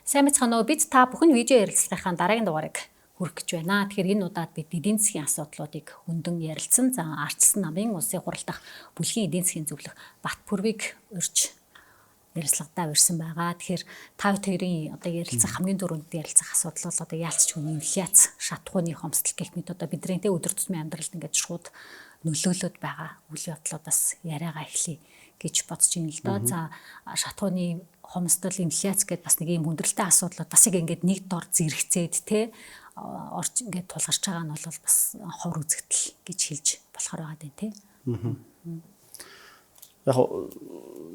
Сайн мэцхан бид та бүхэн видео ярилцлагынхаа дараагийн дугаарыг хүргэх гэж байна. Тэгэхээр энэ удаад бид эдийн засгийн асуудлуудыг хөндөн ярилцсан. За Ардчилсан намын улсын хурал дахь бүлгийн эдийн засгийн зөвлөх Батпүрвийг урьж ярилцлагадаа урьсан байгаа. Тэгэхээр та хоёрын одоо ярилцах хамгийн дөрөнд ярилцах асуудал бол одоо яалцч хүний инфляц, шатхууны хомсдол гэх мэт одоо бидний өдөр тутмын амьдралд ингээд шууд нөлөөлөд байгаа үйл явдлуудаас яриагаа эхлэе гэж бодож байна л доо. За шатхууны хомсдол, инфляц гэдээ бас нэг юм хүндрэлтэй асуудлууд бас ингээд нэг дор зэрэгцээд те орж ингээд тулгарч байгаа нь бол бас хор үзэгдэл гэж хэлж болохоор байгаа дээ те. Яг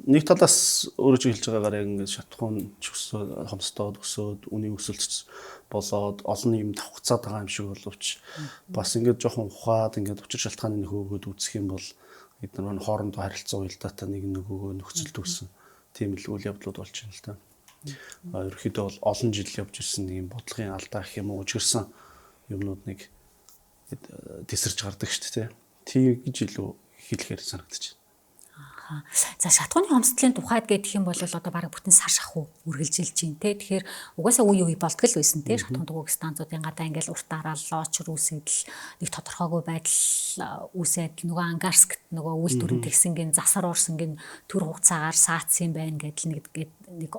нэг талаас өөрөө хэлж байгаагаар яг ингээд шатхуун ч өсөөд хомсдоод өсөөд үний өсөлт болоод олон юм давхцаад байгаа юм шиг боловч бас ингээд жоохон ухаад ингээд учир шалтгааны нөхөөгөөд үзэх юм бол бид нар хоорондоо харилцаа уялдаатай нэг нөгөөгөө нөхцөл төссөн тийм л үйл явдлууд болж байна л та. Ерөнхийдөө бол олон жил явж ирсэн нэг юм бодлогын алдаа гэх юм уу учирсан юмнууд нэг тесэрч гардаг шүү дээ. Тэгж илүү хэлэхээр санагдчих. За шатхууны хомсдлын тухайд гэх юм бол одоо бараг бүтэн сар шахуу үргэлжилж байна те. Тэгэхээр угаасаа үе болтгол байсан те. Шатхуун дугуйг станцуудын гадаа ингээл урт дараал лоочр үсэдэл нэг тодорхойгүй байдал үсэдэл нөгөө ангарскт нөгөө үйлдвэрийн тэгсэнгийн засар уурсангийн төр хугацаагаар саацсан байна гэдэл нэг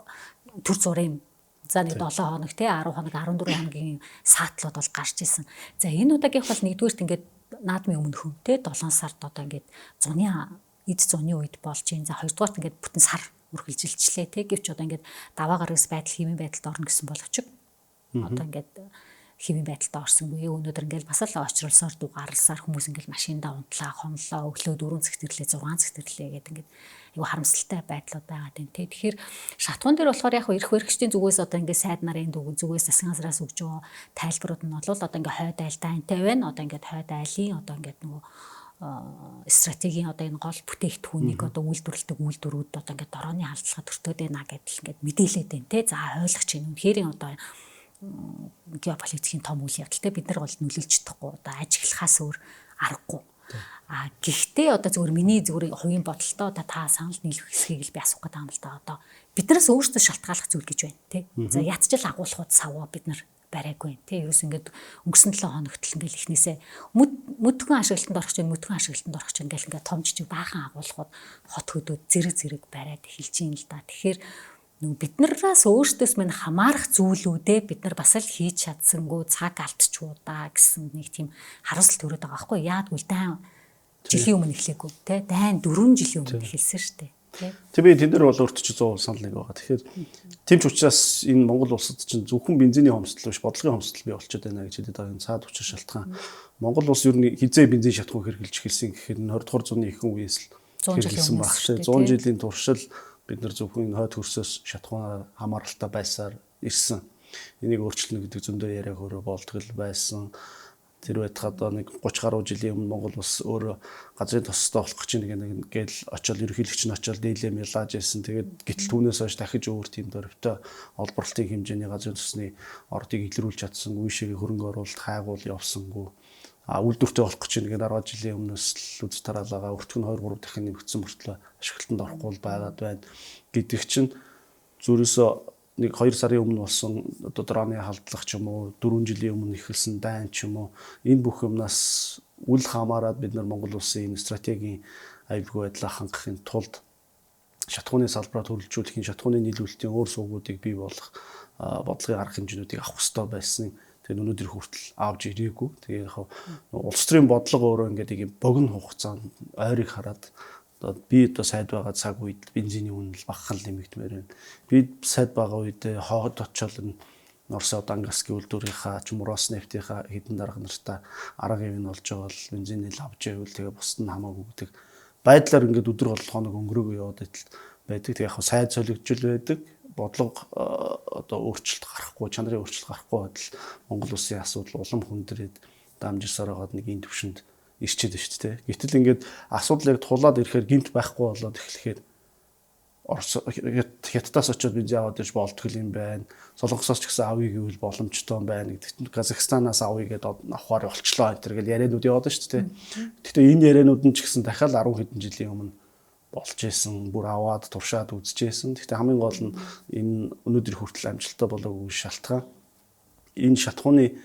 төр зургийн за нэг 7 хоног те 10 хоног 14 хоногийн саатлууд бол гарч исэн. За энэ удаагийнх бол нэгдүгээрт ингээд наадмын өмнөхөн те 7 сард одоо ингээд эд зуны үед болж юм. За хоёрдугаарт ингээд бүтэн сар үргэлжилчлээ те. Гэвч одоо ингээд даваа гаргас байдал хэвийн байдалд орно гэсэн боловч одоо ингээд хэвийн байдалд орсонгүй. Өнөөдөр ингээд бас л очролсоор дугаарласаар хүмүүс ингээд машиндаа унтлаа, хомлоо, өглөө 4 цагт ирлээ, 6 цагт ирлээ гэдэг ингээд айгу харамсалтай байдлууд байгаа тийм те. Тэгэхээр шатхуун дээр болохоор яг эрх баригчдын зүгээс одоо ингээд сайд нарын зүгээс засгийн газраас өгж байгаа тайлбарууд нь бол одоо ингээд хойд айл таантай байна. Одоо ингээд хойд айлын одоо ингээд нөгөө стратегийн одоо энэ гол бүтээгдэхүүнийг одоо үйлдвэрлэдэг үйлдвэрүүд одоо ингээд дорооны халдлагад өртөөд байна гэдэл ингээд мэдээлээд байна те. За ойлгох чинь үнэхээр одоо геополитикийн том үйл явдалтай бид нар бол нөлөөлж чадахгүй одоо ажиглахаас өөр аргагүй. Гэхдээ одоо зөвхөн миний зөвхөн хувийн бодолтой одоо та санал нийлэх хэсгийг л би асуух гэдэг юм л да. Одоо биднээс өөрсдөө шалтгааллах зүйл гэж байна те. За ядчил агуулгууд саваа бид нар барайгүй тий. Ерөөс ингээд өнгөрсөн 7 хоногт л ингээл ихнээсээ мөдгөн ашиглалтанд орох чинь ингээл ингээд том жижиг баахан агуулгууд хот хөдөөд зэрэг барайд эхэлж юм л да. Тэгэхээр бид нараас өөрсдөөс мань хамаарах зүйлүүдээ бид нар бас л хийж чадсангүй цаг алдчихуудаа гэсэн нэг тийм харамсал төрөд байгаа байхгүй яадгүй дайн жилийн өмнө эхлэегүй тий. Дайн 4 жилийн өмнө эхэлсэн шүү дээ. Тэгээ тэд нар бол өөрт чинь 100% санал нэг байгаа. Тэгэхээр тийм ч учраас энэ Монгол улсад чинь зөвхөн бензиний хомсдол биш бодлогын хомсдол бий болчиход байна гэж хэлээд байгаа. Энэ цаад учир шалтгаан. Монгол улс ер нь хизээ бензин шатхуун хэрэглэж эхэлсэн гэхээр 20 дугаар зууны ихэнх үеэс л хэрэглэсэн баг шүү. 100 жилийн туршил бид нар зөвхөн хойд хөрсөөс шатхуунаар хамааралтай байсаар ирсэн. Энийг өөрчлөнө гэдэг зөндөө яриа хөрөө болтгол байсан. Тэр байтхад нэг 30 гаруй жилийн өмнө Монгол улс өөрөө газрын тостой болох гэж нэг ингээл очиод ерөнхийлөгч нь очиод дийлээ мэлаж ирсэн. Тэгээд гэтэл түүнээс хойш дахиж өөр тийм дөрвтэй олборлтын хэмжээний газрын тосны ордыг илрүүлж чадсан, үе шигээ хөрөнгө оруулалт хайгуул явсангүй. Үйлдвэртэй болох гэж нэг 10 жилийн өмнөөс л үз тараалаага өртгөн 2-3 дахин нэмэгдсэн мөртлөө ашиглалтанд орохгүй байгаад байна. Гэдэг чинь зүрээсөө нэг 2 сарын өмнө болсон одоо дроны халдлага ч юм уу 4 жилийн өмнө эхэлсэн дайн ч юм уу энэ бүх юмнаас үл хамааран бид нар Монгол улсын стратегийн аюулгүй байдлаа хангахын тулд шатхууны салбараа төрөлжүүлэхийн шатхууны нийлүүлэлтийн өөр суугуудыг бий болох бодлогын арга хэмжээнүүдийг авах хэрэгтэй байсан. Тэгээ өнөөдөр хүртэл авч ирээгүй. Тэгээ яг улс төрийн бодлого өөрөө ингээд ийм богино хугацаанд ойрыг хараад би одоо сайд байгаа цаг үед бензиний үнэ багахан нэмэгдмээр байна. Би сайд байгаа үед хоод очиол Норсо Дангаскын үйлдвэрийнхаа ч Мороос нефтийнхаа хэдэн дарга нартаа арга ивэн болж байгаа бол бензиний авч байвал тэгээ бусд нь хамаагүй гэдэг байдлаар ингээд өдөр бол хоног өнгөрөөгөө яваад байдаг. Тэгээ яг сайд солигдчихл байдаг. Бодлого одоо өөрчлөлт гарахгүй, чанарын өөрчлөлт гарахгүй байдал Монгол улсын асуудал улам хүндрээд дамжирсаар байгаад нэг энэ төвшөнд ирчээд байна шүү дээ. Гэтэл ингээд асуудал яг тулаад ирэхээр гинт байхгүй болоод эхлэхээр Хятадаас очиод бензин аваад иж болтгол юм байна. Солонгосоос ч гэсэн авъя гэвэл боломжтой байна гэдэг. Казахстанаас авъя гэдээ авахаар болчлоо энэ төр гэл яриануд яваад шүү дээ. Гэхдээ энэ яриануд нь ч гэсэн дахиад 10 хэдэн жилийн өмнө болж исэн, бүр аваад туршаад үзчихсэн. Гэхдээ хамгийн гол нь энэ өнөөдөр хүртэл амжилттай болоогүй шалтгаан энэ шатхууны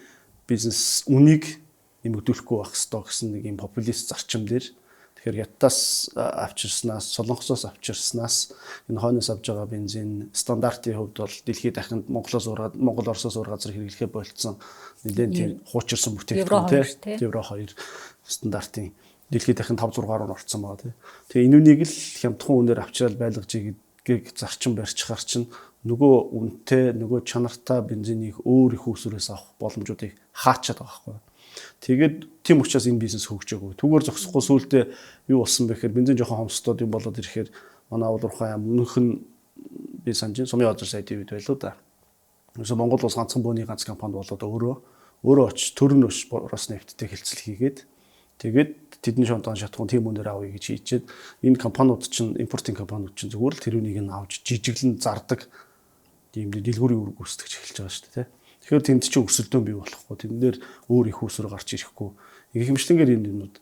бизнес үнийг нэмэгдүүлэхгүй байх ёстой гэсэн нэг юм популист зарчим дээр тэгэхээр Ятаас авчирснаас, Солонгосоос авчирснаас энэ хойноос авж байгаа бензин стандартын хувьд бол дэлхийд дахинд Монгол Оросоос уур газар хэрэглэхээ болцсон нэлээд тийм хуучирсан бүтээгдэхүүн тийм Евро 2 стандартын дэлхийд дахинд 5-6 руу орцсон байгаа тийм. Тэгээ энэ үнийг л хямдхан үнээр авчирал байлгаж игийг зарчим барьж хар чинь нөгөө үнэтэй, нөгөө чанартай бензинийг өөр их усүрээс авах боломжуудыг хаачаад байгаа байхгүй. Тэгээд тийм учраас энэ бизнес хөгжөөгүй. Түгээр зогсохгүй сүүлдээ юу болсон бэ гэхээр бензин жоохон хомсдод юм болоод ирэхээр манай Улуурхай өмнөх нь би санджин сумын газар сайдын үед байлуу да. Ерөөсө Монгол улс ганцхан бөөний ганц компани болоод өөрөө очиж төрн өш Роснефттэй хэлцэл хийгээд тэгээд тэдний шонтон шатхуун тийм үнээр авъя гэж хийчихэд энэ компаниуд чинь импортын компаниуд чинь зүгээр л тэр үнийг нь авч жижиглэн зардаг тийм дэлгүүрийн үүрэг гүйцэтгэж эхэлж байгаа шүү дээ. Тэгэхээр тэнд чинь өрсөлдөөн бий болохгүй. Тэн дээр өөр их усрыг гарч ирэхгүй. Их хэмжлэнгээр энэ юмуд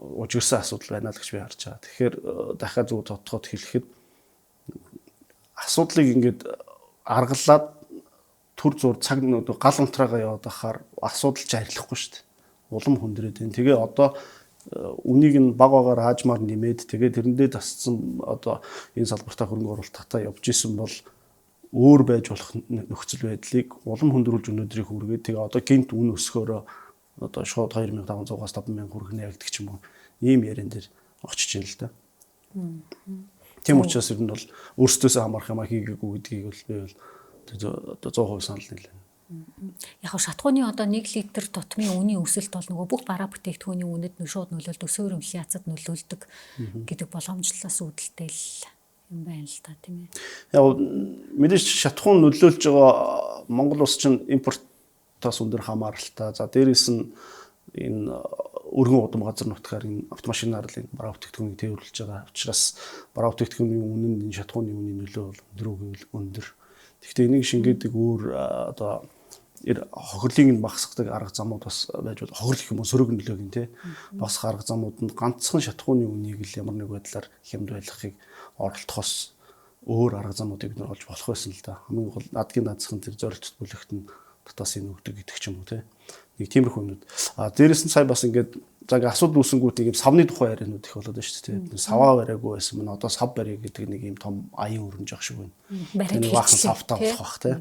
ужигсан асуудал байна л гэж би харж байгаа. Тэгэхээр дахиад зөв тодтоход хэлэхэд асуудлыг ингээд аргалаад төр зур цаг гал унтраагаа яваад байхаар асуудал ч арилахгүй шүү дээ. Улам хүндрээд байна. Тэгээ одоо үнийг нь баг багаар хаажмаар нэмээд тэгээ тэрэндээ тасцсан одоо энэ салбартаа хөрөнгө оруулалт татаа явж исэн бол өөр байж болох нөхцөл байдлыг улам хөндрүүлж өнөөдрийг хүргээд тэгээ одоо гинт үн өсгөөрөө одоо шууд 2500-аас 5000 хүрэх нэ ягдаг ч юм уу ийм ярен дээр очиж байна л да. Тийм учраас ер нь бол өөрсдөөсөө хамаарах юм хийгээгүй гэдгийг бол би бол одоо 100% санал нийлээ. Яг нь шатхууны одоо 1 литр тутмын үнийн өсөлт бол нөгөө бүх бараа бүтээгдэхүүний үнэд шууд нөлөөлдөг, өсөөр инфляцид нөлөөлдөг гэдэг боломжлолоос үүдэлтэй л юм байна л та тийм ээ. Яг мэдээж шатхуун нөлөөлж байгаа Монгол улс чинь импортоос өндөр хамааралтай. За дээрээс нь энэ өргөн удам газар нутгаар энэ автомашинаар л энэ бараа бүтээгдэхүүнийг тээвэрлэж байгаа учраас бараа бүтээгдэхүүний үнэнд энэ шатхууны үнийн нөлөө бол өндөр. Гэхдээ энийг шингээдэг өөр одоо хохирлыг нь багасгадаг арга замууд бас байж бол хохирл гэх юм уу сөрөг нөлөөг нь тий багасгах арга замууд нь ганцхан шатхууны үнийг л ямар нэг байдлаар хямд байлгахыг оролдохоос өөр арга замуудыг бид нар олж болох байсан л да. Хамгийн гол адгийн наацхан тэр зорилт бүлэгт нь татаас энэ өгдөг гэдэг ч юм уу тий. Нэг тиймэрхүү юмнууд. Дээрээс нь сая бас ингээд за ингээд асуудал үүсэнгүүт нэг юм савны тухай яриануд их болоод байна шүү дээ. Саваа бариагүй байсан мөн одоо сав барья гэдэг нэг юм том аян өрнөж ах шиг байна. Нэг баахан савтаа болох бах тий.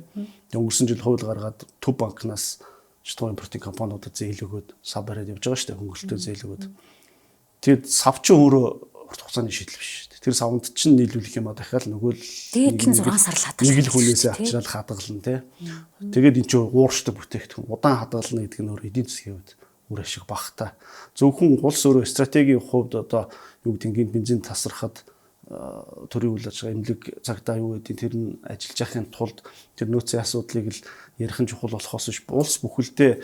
Өнгөрсөн жил хууль гаргаад Төв банкнаас шатхуун импортын компаниудад зээл өгөөд сав бариад явж байгаа шүү дээ. Хөнгөлөлтөө зээл өгөөд. Тэгэд сав ч өөрөө урт хугацааны шийдэл биш шүү дээ. Тэр савнд чинь нийлүүлэх юм а дахиад нөгөө л дээд нь 6 сар л хадгална. Нэг л хүнээсээ авчраад хадгална тий. Тэгээд эн чинь ууршдаг бүтээгдэхүүн. Удаан хадгална гэдэг нь өөр эдийн засгийн хувьд үр ашиг багтаа. Зөвхөн улс өөрөө стратегийн хувьд одоо юу гэдэг гинт бензин тасрахад төрийн үйл ажиллагаа эмнэлэг цагтаа юу гэдэг тэр нь ажиллаж яхахын тулд тэр нөөцийн асуудлыг л ярих нь чухал болохоос биш улс бүхэлдээ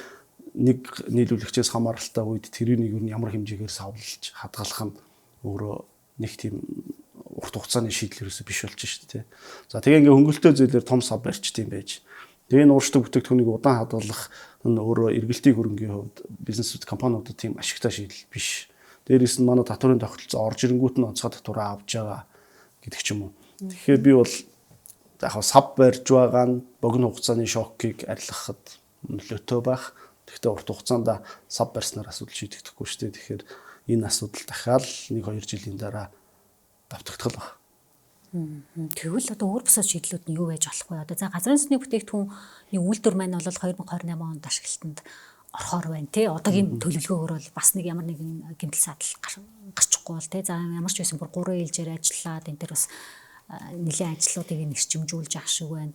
нэг нийлүүлэгчээс хамааралтай үед тэрийг юу ямар хэмжээгээр савлж хадгалах нь өөрөө нэг тийм урт хугацааны шийдэл ерөөсөө биш болж шүү дээ. За тэгээ ингээ хөнгөлөлтөө зээлээр том сав барьчт юм байж. Тэгээ энэ ууршдаг бүтээгдэхүүнийг удаан хадгалах нь өөрөө эргэлтийн хөрөнгийн хувьд бизнес компаниудад тийм ашигтай шийдэл биш. Дээрээс нь манай татварын тогтолцоо орж ирэнгүүт нь онцгой татвараа авч байгаа гэдэг ч юм уу. Тэгэхээр би бол яг сав барьж байгаа нь богино хугацааны шокийг арилгахад нөлөөтэй байх. Гэхдээ урт хугацаанд сав барьснаар асуудал шийдэгдэхгүй шүү дээ. Тэгэхээр энэ асуудал дахиад 1-2 жилийн дараа давтагдах байх. Тэгвэл одоо өөр бусад шийдлүүд нь юу байж болох вэ? Одоо за газрын сүнсний бүтээгдэхүүний үйлдвэр маань бол 2028 онд ашиглалтанд орохоор байна тий. Одоогийн төлөвлөгөөр бол бас нэг ямар нэгэн гэмтэл садал гарчихгүй бол тий. За ямар ч байсан бүр 3 ээлжээр ажиллаад энэ төр бас нэлээд ажлуудыг нэрчимжүүлж ах шиг байна.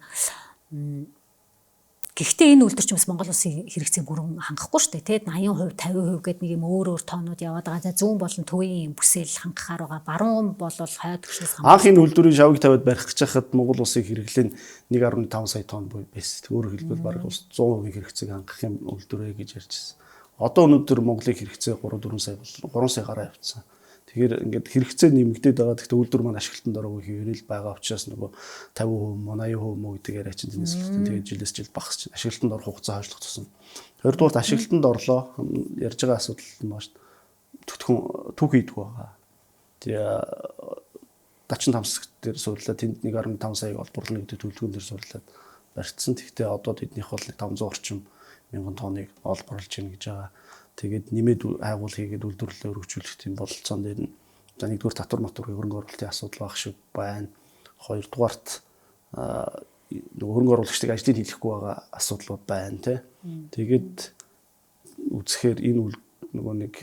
Гэхдээ энэ үйлдвэрч бас Монгол улсын хэрэгцээг бүрэн хангахгүй шүү дээ. Тэ 80%, 50% гэдэг нэг юм өөр тоонууд яваад байгаа. За зүүн болон төвийн бүсэл хангахаар байгаа. Баруун бол хойд гүшээс анх энэ үйлдвэрийн шавыг тавиад барих гэж хахад Монгол улсын хэрэглээ 1.5 сая тонн байсан. Өөрөөр хэлбэл бараг 100% хэрэгцээг хангах юм үйлдвэрээ гэж ярьжсэн. Одоо өнөөдөр Монголын хэрэгцээ 3-4 сая бол 3 сая гараа явцсан. Тэгэхээр ингээд хэрэгцээ нэмэгдээд байгаа. Гэхдээ үйлдвэр маань ашиглалтанд ороогүй хэвээрэл байгаа учраас нөгөө 50%, 80% мөн гэдэг яриа чинь тэрнээс ихтэй тэгээд жилээс жил багасч ашиглалтанд орох хугацаа хойшлох тусам. Хоёрдугаар ашиглалтанд орлоо ярьж байгаа асуудал нь маш түүх хийдэг байгаа. Тэгээ Дачин тамсаг дээр суурлаад тэнд 1.5 саяг олборлоно гэдэг төлөвлөгөөн дээр суурлаад барьцсан. Тэгтээ одоо тэднийх бол 500 орчим мянган тонныг олборлж гин гэж байгаа. Тэгээд нэмээд хайгуул хийгээд үйлдвэрлэлээ өргөжүүлэх тийм бололцоон дээр нь за нэгдүгээр татвар матвар хөрөнгө оруулалтын асуудал байх шиг байна. Хоёрдугаарт хөрөнгө оруулагчдыг ажлыг хийхгүй байгаа асуудлууд байна тий. Тэгээд үзэхээр энэ нөгөө нэг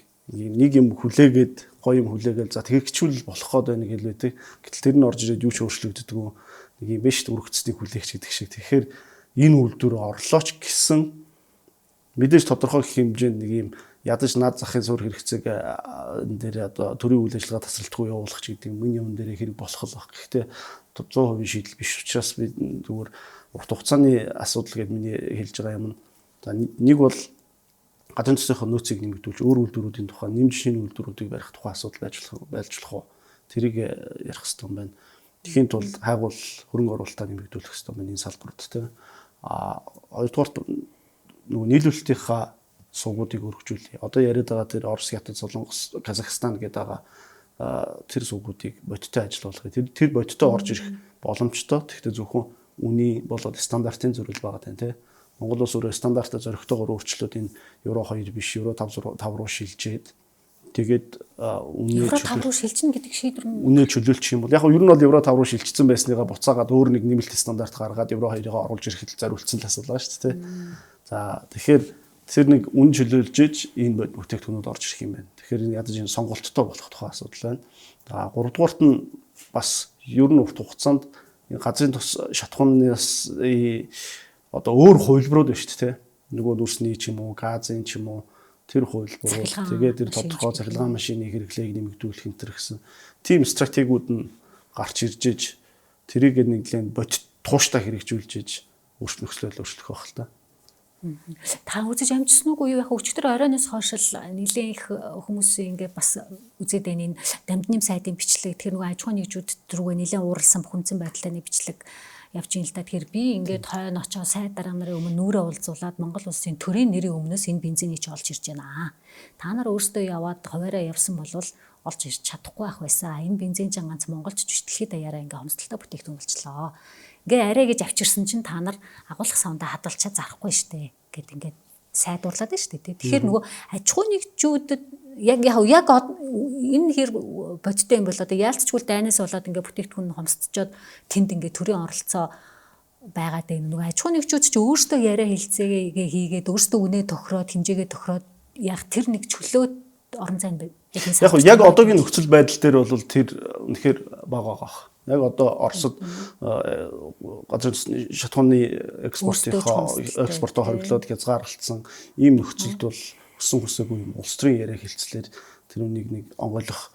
юм хүлээгээд гоё юм хүлээгээл за тэгэрхчүүл болох гээд байна гэлээ тий. Гэтэл тэр нь орж ирээд юу ч өөрчлөгддөг үү нэг юм биш үргэцнийг хүлээх гэдэг шиг. Тэгэхээр энэ үйлдвэр орлооч гэсэн мэдээж тодорхой хэмжээнд нэг юм ядаж наад захын суурь хэрэгцээг энэ дээр одоо төрийн үйл ажиллагаа тасралтгүй явуулах ч гэдэг юм юм дээр хэрэг болох л баг. Гэхдээ 100% шийдэл биш учраас би зүгээр урт хугацааны асуудал гэдээ миний хэлж байгаа юм. За нэг бол гадны төсвийн нөөцийг нэмэгдүүлж өөр үйлдвэрүүдийн тухай нэмж шинэ үйлдвэрүүдийг барих тухай асуудал байлжлах уу? Тэрийг ярих хэрэгтэй юм байна. Тэхийн тулд хайгуул хөрөнгө оруулалтаа нэмэгдүүлэх хэрэгтэй юм байна энэ салбарт тийм. Хоёрдугаарт нөгөө нийлүүлэлтийнхаа сувгуудыг өргөжүүлээ. Одоо яриад байгаа тэр Орос, Хятад, Солонгос, Казахстан гэдэг байгаа тэр сувгуудыг бодиттой ажиллуулах. Тэр бодиттой орж ирэх боломжтой. Тэгэхдээ зөвхөн үний болоод стандартын зөрүүл байгаа тань тий. Монгол улс өөрөө стандартаа зөрөгтэйгээр өөрчлөөд энэ Евро 2 биш Евро 5 руу шилжээд тэгээд үнэ Евро 5 руу шилжинэ гэдэг шийдвэр нь үнэ чөлөөлчих юм бол яг нь ер нь бол Евро 5 руу шилжчихсэн байсныгаа буцаагаад өөр нэг нэмэлт стандарт гаргаад Евро 2-ыг оруулж ирэхэд зориулсан л асуудал байгаа шүү дээ. За тэгэхээр тэр нэг үн чөлөөлж иж энэ бүтээгдэхүүнүүд орж ирэх юм байна. Тэгэхээр энэ ядаж энэ сонголттой болох тухай асуудал байна. За гуравдугаарт нь бас ер нь урт хугацаанд газрын тус шатхуунаас одоо өөр хувилбарууд байна шүү дээ. Нөгөө дүрсний ч юм уу, газын ч юм уу тэр хувилбарууд тэгээд тэр тодорхой цахилгаан машины хэрэглээг нэмэгдүүлэх энэ төр гэсэн тийм стратегиуд нь гарч ирж иж тэрийг нэглэн бодит тууштай хэрэгжүүлж иж өөрчлөлт өөрчлөх байх л та. Та үзэж амжсан уу юу яг өчтөр оройноос хойш л нэлээд их хүмүүсийн ингээ бас үзээд байна энэ дамжны сайтын бичлэг тэр нөгөө аж ахуйн нэгжүүд рүүгээ нэлээд ууралсан бухимдсан байдалтай нэг бичлэг явж ийн л та. Тэгэхээр би ингээд хойно очоо сайд дарга нарын өмнө нүрээ уулзуулаад Монгол улсын төрийн нэрийн өмнөөс энэ бензинийг ч олж ирж байна. Та нар өөрсдөө яваад хуваараа явсан бол олж ирч чадахгүй байх байсан. Энэ бензин ч ганц Монголч биш дэлхийд даяараа ингээ хомсдолтой бүтээгдэхүүн болчлоо. Ингээ арай гэж авчирсан чинь та нар агуулгах савндаа хадгалчаа зарахгүй штэ гэд ингээд сайдуурлаад байна штэ. Тэгэхээр нөгөө аж ахуйн нэгжүүдэд яг энэ хэр бодиттой юм бол одоо яалтчгүй дайнаас болоод ингээ бүтээгдэхүүн хомсдчоод тэнд ингээ төрийн оролцоо байгаад байна. Нөгөө аж ахуйн нэгжүүд ч өөрсдөө яриа хэлцээгээ хийгээд өөрсдөө үнэ тохироод хэмжээгээ тохироод яг тэр нэг чөлөөт орон зайд яг одоогийн нөхцөл байдал дээр бол тэр үнэхээр бага байгаа. Яг одоо Оросд газрын шатхууны экспортоо хориглоод хязгаарлалцсан ийм нөхцөлд бол өссөн хүсээгүй юм. Улс төрийн яриа хэлцлээр тэр үнийг нэг онгойлгох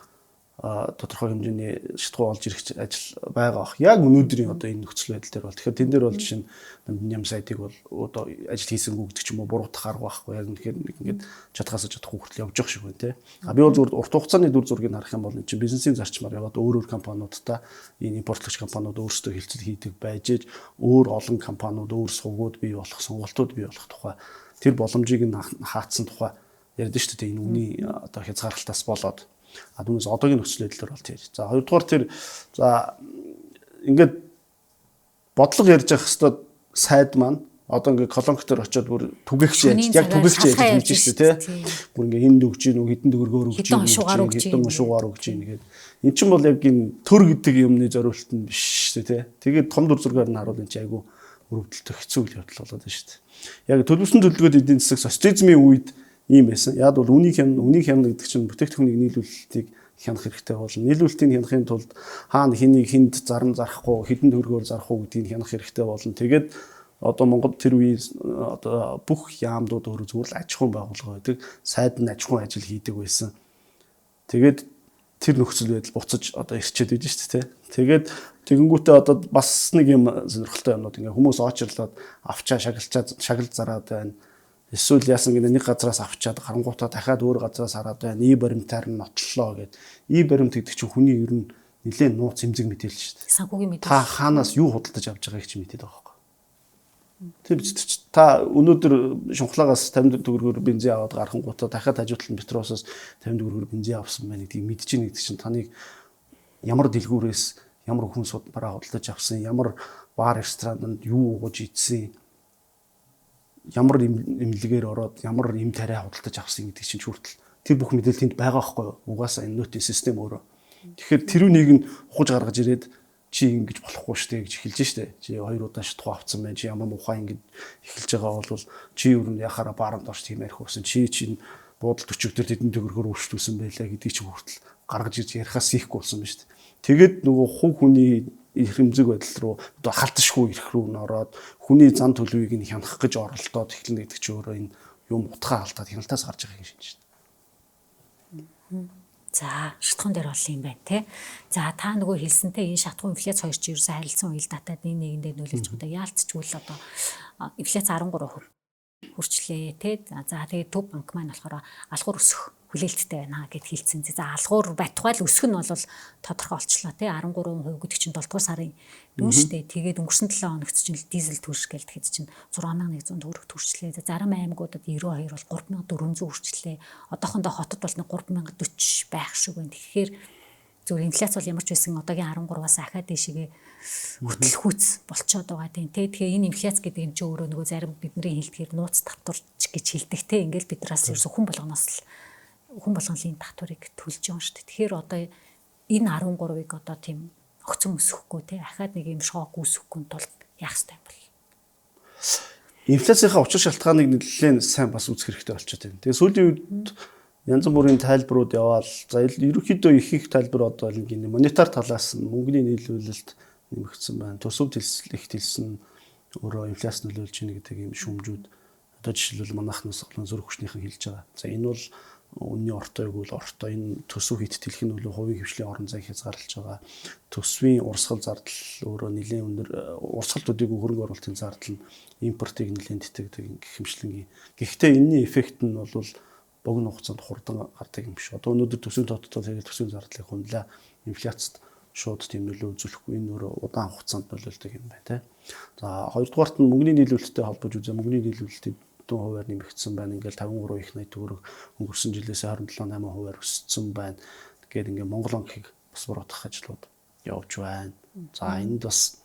тодорхой хэмжээний шатхуу олж ирэх ажил байгаа бах. Яг өнөөдрийн одоо энэ нөхцөл байдал дээр бол тэгэхээр тэн дээр бол жишээ нь ням сайтыг бол одоо ажил хийсэнгүй гэдэг ч юм уу буруутах арга байхгүй. Яг үнэхээр нэг ингээд чадхаас чадахгүй хүртэл явж байгаа шиг байна те. Би бол зүгээр урт хугацааны дүр зургийг харах юм бол энэ чинь бизнесийн зарчмаар яваад өөр компаниудтай энэ импортлогч компаниуд өөрсдөө хилцэл хийдэг байж өөр олон компаниуд өөр сувгууд бий болох сонголтууд бий болох тухай тэр боломжийг нь хаацсан тухай ярьдэн шүү дээ. Энэ үний одоо хязгаарлалтаас болоод түүнээс одоогийн нөхцөл байдлаар бол тэр. За хоёрдугаар тэр за ингээд бодлого ярьж явах хэвээр сайд маань одоо ингээд колонктор очиод бүр түгээгч яг түгээгч хийж шүү дээ тий. Бүр ингээд энд өгч гин үү хитэн төгрөгөөр өгч гин хитэн уншуугаар өгч гин гэдэг. Эн чинь бол яг энэ төр гэдэг юмны зориулт нь биш шүү дээ тий. Тэгээд том дүр зургаар нь харуул энэ чинь айгүй өрөвдөлтөй хэцүү үйл явдал болоод байна шүү дээ. Яг төлөвлөсөн төлөвлөгөөд эдийн засаг социализмын үед ийм байсан. Яг бол үнийг хянах гэдэг чинь бүтээгдэхүүнийг нийлүүлэлтийг хянах хэрэгтэй болно. Нийлүүлэлтийг хянахын тулд хаана хэнийг хүнд зарам зарахгүй, хэдэн төгрөгөөр зарахгүй гэдгийг хянах хэрэгтэй болно. Тэгээд одоо Монгол тэр үеийн одоо бүх яамдууд өөрөө зүгээр л аж ахуйн байгууллага байдаг. Сайд нь аж ахуйн ажил хийдэг байсан. Тэгээд тэр нөхцөл байдал буцаж одоо ирчээд байж шүү дээ. Тэгээд тэгэнгүүтээ одоо бас нэг юм сонирхолтой юмнууд ингээ хүмүүс очирлоод авчаа шагналж зараад байна. Эсвэл яасан гэдэг нэг газраас авчаад гарангуутаа дахиад өөр газраас хараад байна. И баримтаар нь нотлоо гэд. И баримт гэдэг чинь хүний ер нь нэлээд нууц эмзэг мэдээлэл шүү дээ. Санхүүгийн мэдээлэл. Та хаанаас юу худалдаж авч байгааг чи мэдээд байгаа байхгүй. Тэр та өнөөдөр шунхлагаас 50 төгрөгөөр бензин аваад гарахангуутаа дахиад хажуутлан Петросоос 50 төгрөгөөр бензин авсан байна гэдгийг мэдчихээн гэдэг чинь таныг ямар дэлгүүрээс ямар хүн судмараа худалдаж авсан, ямар бар ресторанд юу ууж идсэн, ямар имлэгээр ороод ямар им тариа худалдаж авсан гэдэг чинь хүртэл тэр бүх мэдээлэл тэнд байгаа байхгүй юу? Угаасаа энэ нөтийн систем өөрөө. Тэгэхээр тэрүүнийг нь ухаж гаргаж ирээд чи ингэж болохгүй штэ гэж эхэлж штэ. Чи 2 удаа шатхуу авцсан байна. Чи ямар мухаа ингэж эхэлж байгаа бол чи юу юм яхаараа бааранд орч тийм ярих болсон. Чи буудал төчөгдөр тэдэн төгрөгөөр өрштүүлсэн байлаа гэдгийг чи хүртэл гаргаж ирж ярихаас ихгүй болсон байна штэ. Тэгээд нөгөө хувь хүний эрхэмзэг байдал руу одоо халташгүй ирэх рүү нороод хүний зан төлөвийг нь хянах гэж оролдоод эхлэнэ гэдэг чинь өөрөө энэ юм утгаа алдаад хяналтаас гарч байгаа юм шинж байна. За, шатхуун дээр бол юм байна те. За, та нөгөө хэлсэнтэй энэ шатхуун инфляц хоёр чи ерөөсөө харилцан уял датаад нэг нэгэндээ нөлөөлж байгаа. Яалтчгүй л одоо инфляц 13% хүрчлээ те. За, тэгээд Төв банк маань болохоор алхуур өсөх хүлээлттэй байна гэд хэлсэн. За, алхуур байтугай л өсөх нь бол тодорхой олчлоо те. 13% гэдэг чинь 7 дугаар сарын дүүн штэ. Тэгээд өнгөрсөн 7 хоногт чинь дизель төрш гээл тэгэхэд чинь 6100 төгрөг төрчлээ. За, зарим аймагуудад 92 бол 3400 хүрчлээ. Одоохондоо хотод бол 3040 байх шиг байна. Тэгэхээр зөв инфляц бол ямар ч байсан одоогийн 13-аас ахаад дэшигээ хөтлөхүүц болцоод байгаа тийм те. Тэгэхээр энэ инфляц гэдэг нь ч өөрөө нөгөө зарим бидний хэлдгээр нууц татварч гэж хэлдэг те. Ингээл бидраас ерөөсө хүн болгоноос л энэ татварыг төлж байгаа шүү дээ. Тэгэхээр одоо энэ 13-ыг одоо тийм огцом өсөхгүй те. Ахаад нэг юм шок үүсэхгүй тулд яах ёстой юм бол. Инфляцийнхаа учир шалтгааныг нэлээд сайн бас үзэх хэрэгтэй болчиход байна. Тэгээ сүүлийн үед янз бүрийн тайлбарууд яваал. За ерөнхийдөө их тайлбар одоо нэг монетар талаас нь мөнгөний нийлүүлэлт нэмэгдсэн байна. Төсөв их төлсөн өөрөө инфляц нөлөөлж байна гэдэг ийм шүүмжүүд одоо жишээлбэл манайхнаас олон зөрөх хүчнийхэн хэлж байгаа. За энэ бол үнний ортой өгвөл ортой энэ төсөв хит тэлэх нь бол хувийн хвшлийн орон зай хязгаарлаж байгаа. Төсвийн урсгал зардал өөрөө нэлээд өндөр урсгал төдийгүй хөрөнгө оруулалтын зардал нь импортыг нэлээд тэтгдэг гихэмшлэнгийн. Гэхдээ энэний эффект нь бол богино хугацаанд хурдан гардаг юм биш. Одоо өнөөдөр төсвийн тооцоо тэгээд төсвийн зардлыг хөндлөө инфляцид шууд тийм нөлөө үзүүлэхгүй энэ өөрөө удаан хугацаанд нөлөөлдөг юм байна те. За хоёрдугаарт нь мөнгөний нийлүүлэлттэй холбож үзээ мөнгөний нийлүүлэлтийн хувиар нэмэгдсэн байна. Ингээл 53 их 80 төгрөг өнгөрсөн жилээс 27.8% өссөн байна. Тэгээд ингээл Монгол банкыг бас буруутгах ажлууд явж байна. За энд бас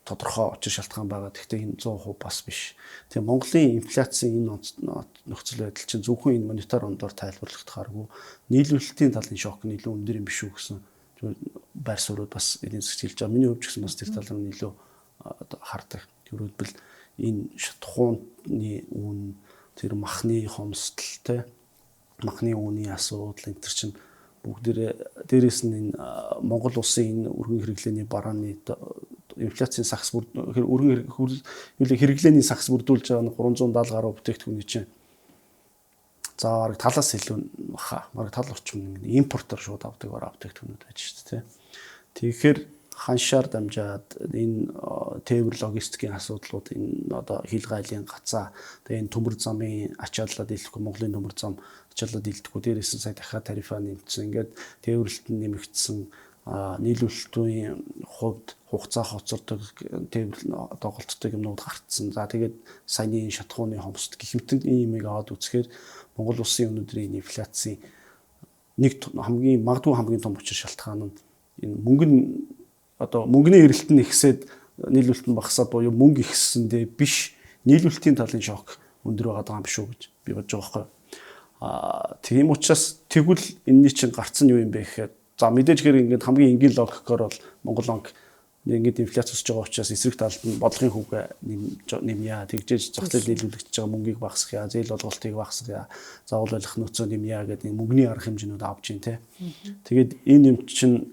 тодорхой очир шалтгаан байгаа. Гэхдээ энэ 100% бас биш. Тэгээ Монголын инфляцийн энэ нөхцөл байдал чинь зөвхөн энэ монетар ондоор тайлбарлагдахааргүй нийлүүлэлтийн талын шок нь илүү өндөр юм биш үү гэсэн байр суурьуд бас эдийн засгч хэлж байгаа. Миний хувьд ч гэсэн бас тэр талаар нь илүү хардаг. Тэрүүдбэл энэ шатхууны үн тэр махны хомсдолтой махны үүний асуудал энэ төр чинь бүгдээрээ дээрээс нь энэ Монгол улсын энэ өргөн хэрэглээний барааны инфляцийн сагс өргөн хэрэглээний сагс бүрдүүлж байгаа нь 370 гаруй бүтээгдэхүүний чинь за бараг талаас илүү баха бараг тал орчим импортоор шууд авдаг бараа бүтээгдэхүүнүүд байж шүү дээ. Тэгэхээр ханшаар дамжаад энэ тээвэр логистикийн асуудлууд энэ одоо хил гайлын гацаа тэгээ энэ төмөр замын ачааллаа дийлэхгүй Монголын төмөр зам ачааллаа дийлдэхгүй дээрээс нь сая дахиад тарифаа нэмсэн ингээд тээвэрлэлт нь нэмэгдсэн нийлүүлэлтийн хувьд хугацаа хоцордог тээвэрлэл доголддог юмнууд гарцсан. За тэгээд саяны шатхууны хомсд гихмтэн иймийг аваад үзэхээр Монгол улсын өнөөдрийн инфляцийн нэг хамгийн магадгүй хамгийн том учир шалтгаан нь энэ мөнгөний эрэлт нь ихсээд нийлүүлэлт нь багасаад буюу мөнгө ихссэндээ биш нийлүүлэлтийн талын шок өндөр байгаа юм биш үү гэж би бодож байгаа байхгүй. Тийм учраас тэгвэл энэний чинь гарцсан юу юм бэ гэхээр за мэдээж гэр ингээд хамгийн энгийн логикоор бол Монгол банк ингээд инфляц өсөж байгаа учраас эсрэг талд нь бодлогын хүүгээ нэмье тэгжээж зах зээл нийлүүлэгдэж байгаа мөнгийг багасгая зээл олголтыг багасгая заавал байх нөөцөө нэмье гэдэг мөнгөний арга хэмжээнүүд авч ийн те. Тэгээд энэ юм чинь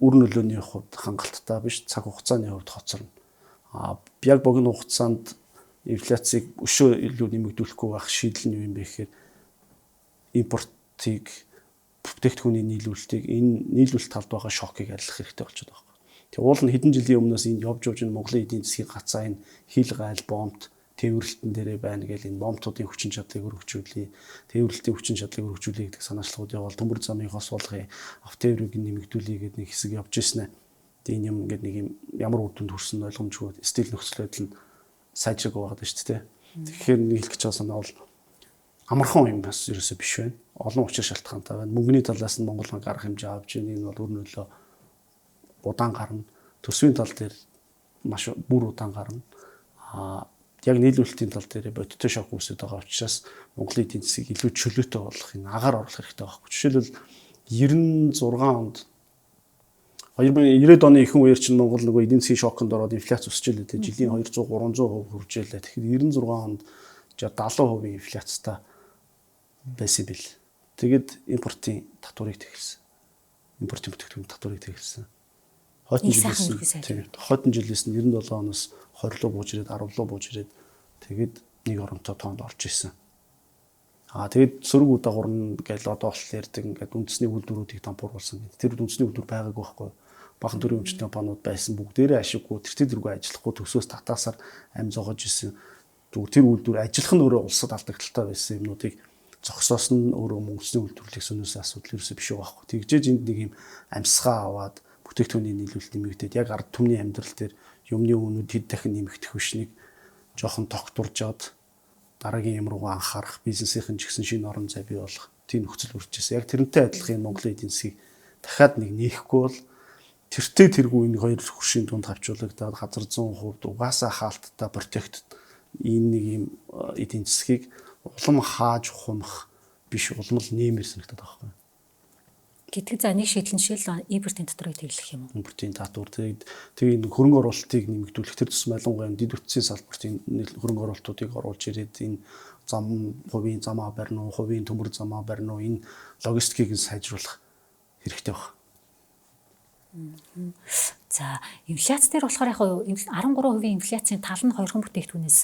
үр нөлөөний хувьд хангалттай биш цаг хугацааны хувьд хоцорно. Яг богино хугацаанд инфляцийг өшөө илүү нэмэгдүүлэхгүй байх шийдэл нь юу юм бэ гэхээр импортыг бүтээгдэхүүний нийлүүлэлтийг энэ нийлүүлэлт талд байгаа шокыг арилгах хэрэгтэй болчиход байгаа. Тэгээ уул нь хэдэн жилийн өмнөөс энэ явж энэ Монголын эдийн засгийн гацаа энэ хил гайл бомбт тээвэрлэлтэн дээрээ байна гэж энэ бомбтуудын хүчин чадлыг өргөжүүлээ. Тээвэрлэлтийн хүчин чадлыг өргөжүүлээ гэдэг санаачлалууд явал төмөр замыг хос болгоё. Автоэврийг нэмэгдүүлээ гэдэг нэг хэсэг явж ирсэн ээ. Тэгээ энэ юм ингээд нэг юм ямар үр дүнд хүрсэн ойлгомжгүй стил нөхцөл байдал нь сайжраг байгаад шүү дээ. Тэгэхээр нэг хэлэх гэж байгаа санаа бол амархан юм бас ерөөсөө биш байна. Олон учир шалтгаантай байна. Мөнгөний талаас нь Монгол банк арга хэмжээ авч ийн энэ бол өр нөлөө удаан гарна. Төсвийн тал дээр маш бүр удаан гарна. Яг нийлүүлэлтийн тал дээр бодиттой шок үүсэж байгаа учраас Монголын эдийн засгийг илүү чөлөөтэй болгох энэ агаар оруулах хэрэгтэй байхгүй. Жишээлбэл 96 онд 2090-ад оны ихэнх үеэр чинь Монгол нөгөө эдийн засгийн шоконд ороод инфляц өсөж илээ. Жилийн 200-300% хүрж илээ. Тэгэхээр 96 онд 70% инфляцтай байсан бил. Тэгэд импортын татварыг тэгэлсэн. Импортын бүтээгдэхүүн татварыг тэгэлсэн. Хойдон жилээс нь 97 оноос 20 руу бууж ирээд 10 руу бууж ирээд тэгэд нэг оронтой тоонд орж исэн. Тэгэд сөрөг удаа гурна гэж одоо бол ярьдаг ингээд үндэсний үйлдвэрүүдийг дампууруулсан. Тэр үндэсний үйлдвэр байгаагүй байхгүй. Бахан төрийн өмчт компаниуд байсан бүгдээрээ ашиггүй тэртээ дэргүй ажиллахгүй төсөөс татаасаар амь зогоож исэн. Тэр үйлдвэр ажиллах нь өөрөө улсад алдагдaltaй байсан юмнуудыг зогсоос нь өөрөө мөнгөсний үйлдвэрлэх сүнээс асуудал ерөөсөө биш байгаа байхгүй. Тэгжээж энд нэг юм амьсгаа аваад бүтээгдэхүүний нийлүүлэлт нэмэгдээд яг ард түмний амьдрал дээр юмны үнүүд хэд дахин нэмэгдэх хүчнийг жоохон тогтворжоод дараагийн юм руу анхаарах бизнесийн ч гэсэн шинэ орон зай бий болох тийм нөхцөл бүрдчихсэн. Яг тэрнтэй адилхан Монголын эдийн засгийг дахиад нэг нээхгүй бол тэртээ тэргүй энэ хоёр хөршийн дунд хавчуулагдаад газар 100% угаасаа хаалттай протект энэ нэг юм эдийн засгийг улам хааж ухамх биш улам л нэмэр санагдаад байгаа юм. Гэдэг за нэг шийдэл нь шил импортын татварыг тэглэх юм уу? Импортын татвар тэгээд хөрөнгө оруулалтыг нэмэгдүүлэх тэр тус ялангуяа дэд бүтцийн салбартын хөрөнгө оруулалтуудыг оруулж ирээд энэ хувийн замаа барьна уу, хувийн төмөр замаа барьна уу, энэ логистикийг сайжруулах хэрэгтэй байна. За инфляц дээр болохоор яг 13% инфляцийн тал нь хоёрхан бүтээгдэхүүнээс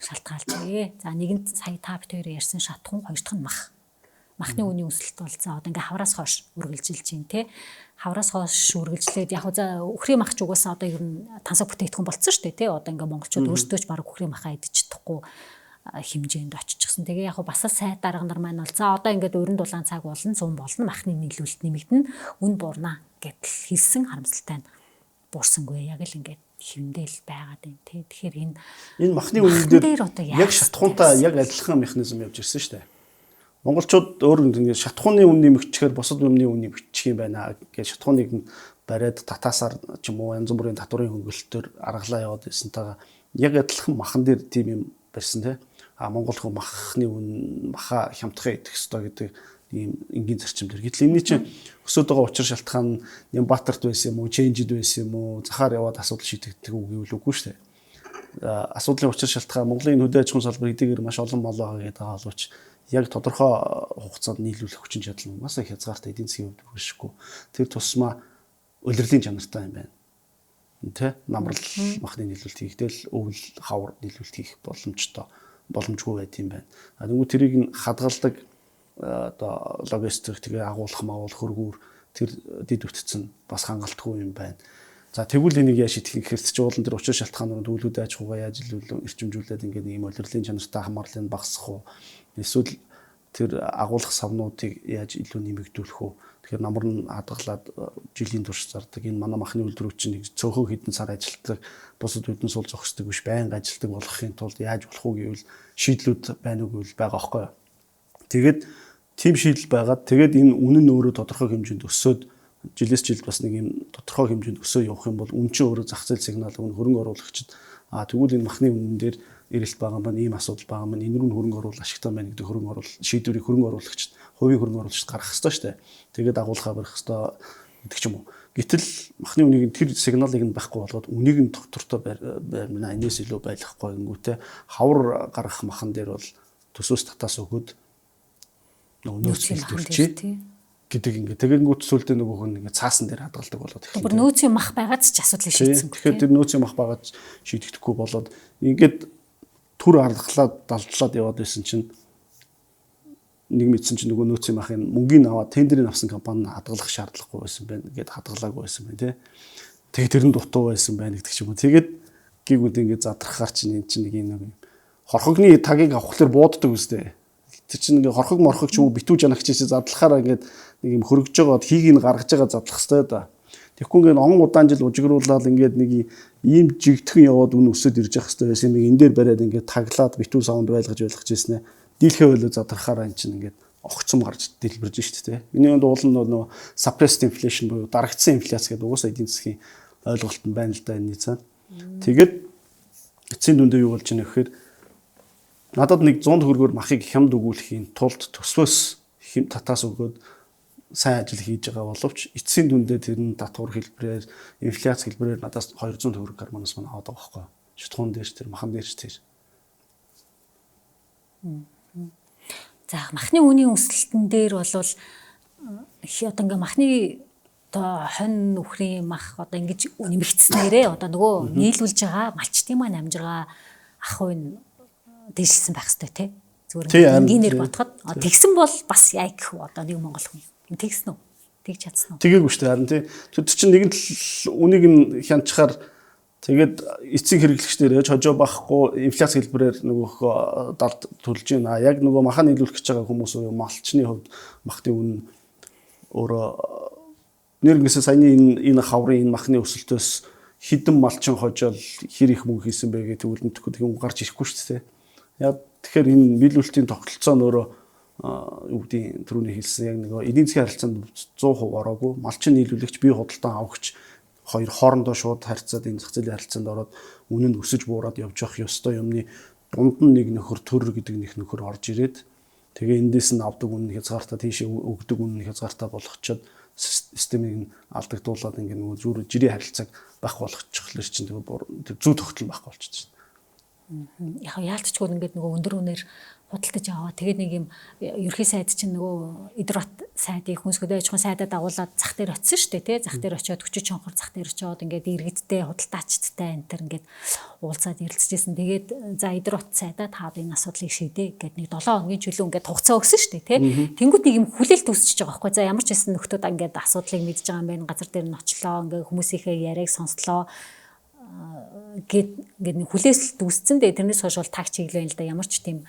шалтгаалжээ. За нэгэнд сая та бит хоёр ярьсан шатхун, хоёр дахь нь мах. Махны үнийн өсөлт бол за одоо ингээ хавраас хойш үргэлжилж байна те. Хавраас хойш үргэлжлээд яг за үхрийн мах ч угаасаа одоо ер нь тансаг бүтээгдэхүүн болцсон шүү дээ те. Одоо ингээ монголчууд өөрсдөө ч баг үхрийн махаа идэж чадахгүй хэмжээнд оччихсон. Тэгээ яг бас сайн дарга нар маань бол за одоо ингээд өрн дулаан цаг болно, зүүн болно, махны нийлүүлэлт нэмэгдэнэ, үн буурна гэдэл хэлсэн харамсалтай нь буурсангүй. Яг л ингээд хэмдээл байгаад байна те. Тэгэхээр энэ махны үнэн дээр яг шатхуунтай яг адилхан механизм явж ирсэн шүү дээ. Монголчууд өөр ингэ шатхууны үн нэмэгдэхээр бусад үнийн үн нэмэгдчих юм байна гэж шатхууныг нь бариад татаасаар ч юм уу янз бүрийн татварын хөнгөлөлтөөр аргалаа яваад байсантайгаа яг адилхан махан дээр тийм юм барьсан те. Монгол хүн махны үн маха хямдхан идэх ёстой гэдэг ийм энгийн зарчим дээр. Гэтэл энэний чинь өсөд байгаа учир шалтгаан Нямбатарт байсан юм уу, Чэнжид байсан юм уу, захаар яваад асуудал шийдэгдэх үг гэвэл үгүй шүү дээ. Асуудлын учир шалтгаан Монголын хөдөө аж ахуйн салбар эдгээр маш олон мал байгаа гэдэг хаалууч яг тодорхой хугацаанд нийлүүлэх хүчин чадал нь угаасаа хязгаартай эдийн засгийн хувьд үргэлжлэхгүй. Тэр тусмаа улирлын чанартай юм байна. Тэ намрал махны нийлүүлэлт хийхдээ л өвөл хавар нийлүүлэлт хийх боломжгүй байт юм байна. Тэгвэл тэрийг нь хадгалдаг одоо логистик тэгээ агуулах хөргүүр тэр дэд бүтцэн бас хангалтгүй юм байна. За тэгвэл энийг яаж шийдэх гэхээр ч уулан тэр учир шалтгаанууд төлөвлөд аж ахуйгаа яаж эрчимжүүлээд ингээд нэг юм улирлын чанартай хамаарлыг багасгах уу? Эсвэл тэр агуулах савнуудыг яаж илүү нэмэгдүүлэх үү? Тэгэхээр намар нь хадгалаад жилийн турш зардаг энэ манай махны үйлдвэрүүд чинь нэг цөөхөн хэдэн сар ажилладаг, бусад хэдэн сул зогсдог биш байнга ажилладаг болохын тулд яаж болох уу гэвэл шийдлүүд байна уу гэвэл байгаа байхгүй юу? Тэгээд тийм шийдэл байгаад тэгээд энэ үнэн өөрөө тодорхой хэмжээнд өсөөд жилээс жилд бас нэг юм тодорхой хэмжээнд өсөө явах юм бол үн чинь өөрөө зах зээл сигнал хөрөнгө оруулагчид тэгвэл энэ махны үнэн дээр эрэлт байгаа маань ийм асуудал байгаа маань энэ рүү хөрөнгө оруулах ашигтай байна гэдэг хөрөнгө оруулалт шийдвэрийг хөрөнгө оруулагчид хувийн хөрөнгө оруулагчид гаргах хэрэгтэй шүү дээ. Тэгээд агуулхаа барих хэрэгтэй гэдэг ч юм уу. Гэтэл махны үнийг тэр сигналыг нь байхгүй болгоод үнийг нь доктортой барьна. Энээс илүү байлгахгүй гингүүтэй хавар гаргах махан дээр бол төсөөс татаас өгөөд нөөц хэлтүүлчихье гэдэг ингээд тэгэнгүүт сүлдээ нөгөө хүн ингээд цаасан дээр хадгалдаг болоод их. Бүр нөөцийн мах байгаад ч асуудлыг шийдсэн. Тэгэхээр тэр нөөцийн мах байгаад шийдэгдэхгүй болоод ингээд түр аргалаад далдлаад яваад байсан чинь нэг мэдсэн чинь нөгөө нөөцийн махын мөнгөний аваад тендерийн авсан компани хадгалах шаардлагагүй байсан байна гэд хадгалаагүй байсан байна тий. Тэгээ тэр нь дутуу байсан байна гэдэг ч юм уу. Тэгээд гигүүд ингээд задрахаар чинь эн чинь нэг юм хорхогны тагийг авахлаар бууддаг үстэй. Тэр чинь ингээ хорхог морхог ч юм уу битүү жанагч чинь задлахаараа ингээд нэг юм хөргөж байгаад хийг нь гаргаж байгаа задлах хэвээр да. Тэгэхгүй ингээд он удаан жил ужигруулаад ингээд нэг ийм жигтгэн яваад үн өсөд ирж явах хэвээр байсан юм энэ дээр бариад ингээд таглаад битүү саунд байлгаж ирсэн нэ. Дийлхэ байлуу задрахаараа эн чинь ингээд огцом гарч дэлбэрж шүү дээ. Миний хувьд уул нь нөгөө suppressed inflation буюу дарагдсан инфляц гэдэг угаасаа эдийн засгийн ойлголт нь байна л да энэ цаана. Тэгээд эцсийн дүндээ юу болж байна гэхээр надад нэг 100 төгрөгөөр махыг хямд өгүүлэхийн тулд төсвөөс татаас өгөөд сайн ажил хийж байгаа боловч эцсийн дүндээ тэр нь татвар хэлбэрээр инфляц хэлбэрээр надаас 200 төгрөг гарманаас мань аваад байгаа байхгүй. Шатхуун дээр тэр махан дээр тэр. За махны үнийн өсөлтөн дээр бол одоо ингээ махны одоо хонь нүхрийн мах одоо ингэж нэмэгдснээрээ одоо нөгөө нийлүүлж байгаа малчтын маань амжиргаа ах уйн дэвшилсэн байх хэрэгтэй тий. Зүгээр энгийнээр бодоход тэгсэн бол бас яа гэх вэ одоо нэг монгол хүн тэгсэн үү? Тэгж чадсан уу? Тэгээгүй шүү дээ харин тий. Тэр чинь нэгэн үнийг нь хянчаар тэгээд эцсийн хэрэглэгчдэр хожоо бахгүй инфляц хэлбэрээр нөгөөх далд төлж байна. Яг нөгөө маха нийлүүлэх гэж байгаа хүмүүс уу малчны хувьд махны үн өөрөө нэрнгэсээ саяны энэ хаврын энэ махны өсөлтөөс хідэн малчин хожоол хэр их мөнгө хийсэн бэ гэдэг үлдэнтэхгүй тэгэн гарч ирэхгүй шүү дээ. Яг тэгэхээр энэ нийлүүлэлтийн тогтолцоо нь өөрөө юу гэдгийг түрүүний хэлсэн яг нэг эдийн засгийн харилцаанд 100% ороогүй малчин нийлүүлэгч бие худалдан авахч хоёр хоорондоо шууд харьцаад энэ зах зээлийн харилцаанд ороод үнэ нь өсөж буураад явж явах ёстой юмны дунд нь нэг нөхөр төр гэдэг нэг нөхөр орж ирээд тэгээ эндээс нь авдаг үнэ хязгаартаа тийшээ өгдөг үнэ хязгаартаа болгочоод системийг алдагдуулаад ингэ нөгөө зүрх жирийн харилцааг бах болгочихлоо чинь тэгээ зүү тогтол байхгүй болчихсон. Яг яалтчгүй ингээд нөгөө өндөр үнээр худалдаж аваа. Тэгээд нэг юм ерхий сайд чинь нөгөө идрот сайдыг хүнсгөөд аж ахуйн сайдаа дагуулад зах дээр очсон шүү дээ тий. Зах дээр очиод хүчит чонхор зах дээр очиод ингээд иргэдтэй худалдаачдтай энэ төр ингээд уулзаад ярилцчихсэн. Тэгээд за идрот сайдаа таад энэ асуудлыг шийдээ гэгээд нэг 7 хоногийн чөлөө ингээд хугацаа өгсөн шүү дээ тий. Тэнгүүд нэг юм хүлээлт үүсчихэж байгаа байхгүй. За ямар ч байсан нөхдүүд ингээд асуудлыг мэдж байгаа юм байна. Газар дээр нь очлоо ингээд хүмүүсийнхээ яриаг сонслоо гээд нэг хүлээсэлт үүсцэн дээ. Тэрнээс хойш бол таг чиглэл л да ямар ч тийм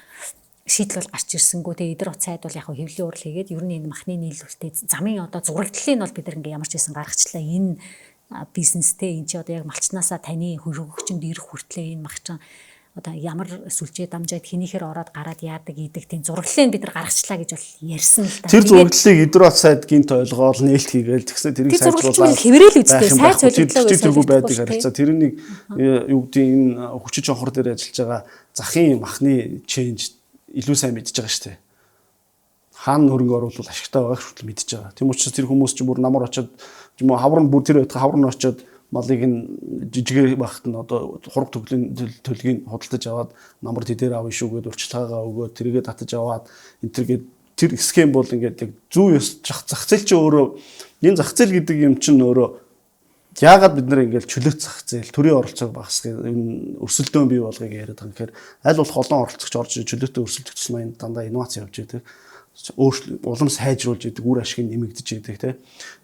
шийдэл бол гарч ирсэнгүй. Тэгээ эдэр уцайд бол яг хэвлэлийн урал хийгээд ер нь энэ махны нийлүүлэлтээ замын одоо зураглалыг бол бид ингээ ямар ч байсан гаргачлаа. Энэ бизнестэй энэ чи одоо яг малчнаасаа таны хөргөгчөнд ирэх хүртлээ энэ махчин одоо ямар сүлжээ дамжаад хинийхэр ороод гараад яадаг идэг тийм зураглалыг бид нар гаргачлаа гэж бол ярьсан л да. Тэр зураглалыг эдэр уцайд гинт ойлгоол нээлт хийгээл тэгсэн тэрийг сайжруулаад хэврээл үстэй сайд солиодлоо тэргүй байдаг харилцаа тэрнийг юу гэдэг энэ хүчит чонхор дээр ажиллаж байгаа захын махны ченж илүү сайн мэдж байгаа шүү дээ. Хаана хөрөнгө оруулах ашигтай байгааг хүртэл мэдж байгаа. Тийм учраас тэр хүмүүс ч бүр намар очиод юм уу хавар нь бүр тэр байтга хавар нь очиод малыг нь жижигээр багт нь одоо хург төглийн төлгийг худалдаж аваад намар тэдээр авна шүү гэдээ урьдчилгаагаа өгөөд тэргээ татаж аваад энтергээд тэр схем бол ингээд яг зүү ёс зах зээл чи өөрөө энэ зах зээл гэдэг юм чинь өөрөө яагаад бид нэр ингээд чөлөөт зах зээл төрийн оролцоог багасгах энэ өрсөлдөөн бий болгоё яриад байгаа. Тэгэхээр аль болох олон оролцогч орж чөлөөтэй өрсөлдөх тусмаа энэ дандаа инновац явж идэг. Улам сайжруулж идэг, үр ашиг нэмэгдэж идэг тий.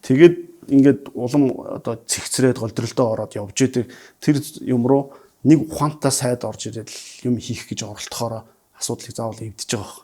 Тэгээд ингээд улам одоо цэгцрээд голдролдоо ороод явж идэг. Тэр юм руу нэг ухаантай сайд орж ирээд юм хийх гэж оролдохоор асуудлыг заавал эвдэж байгаа.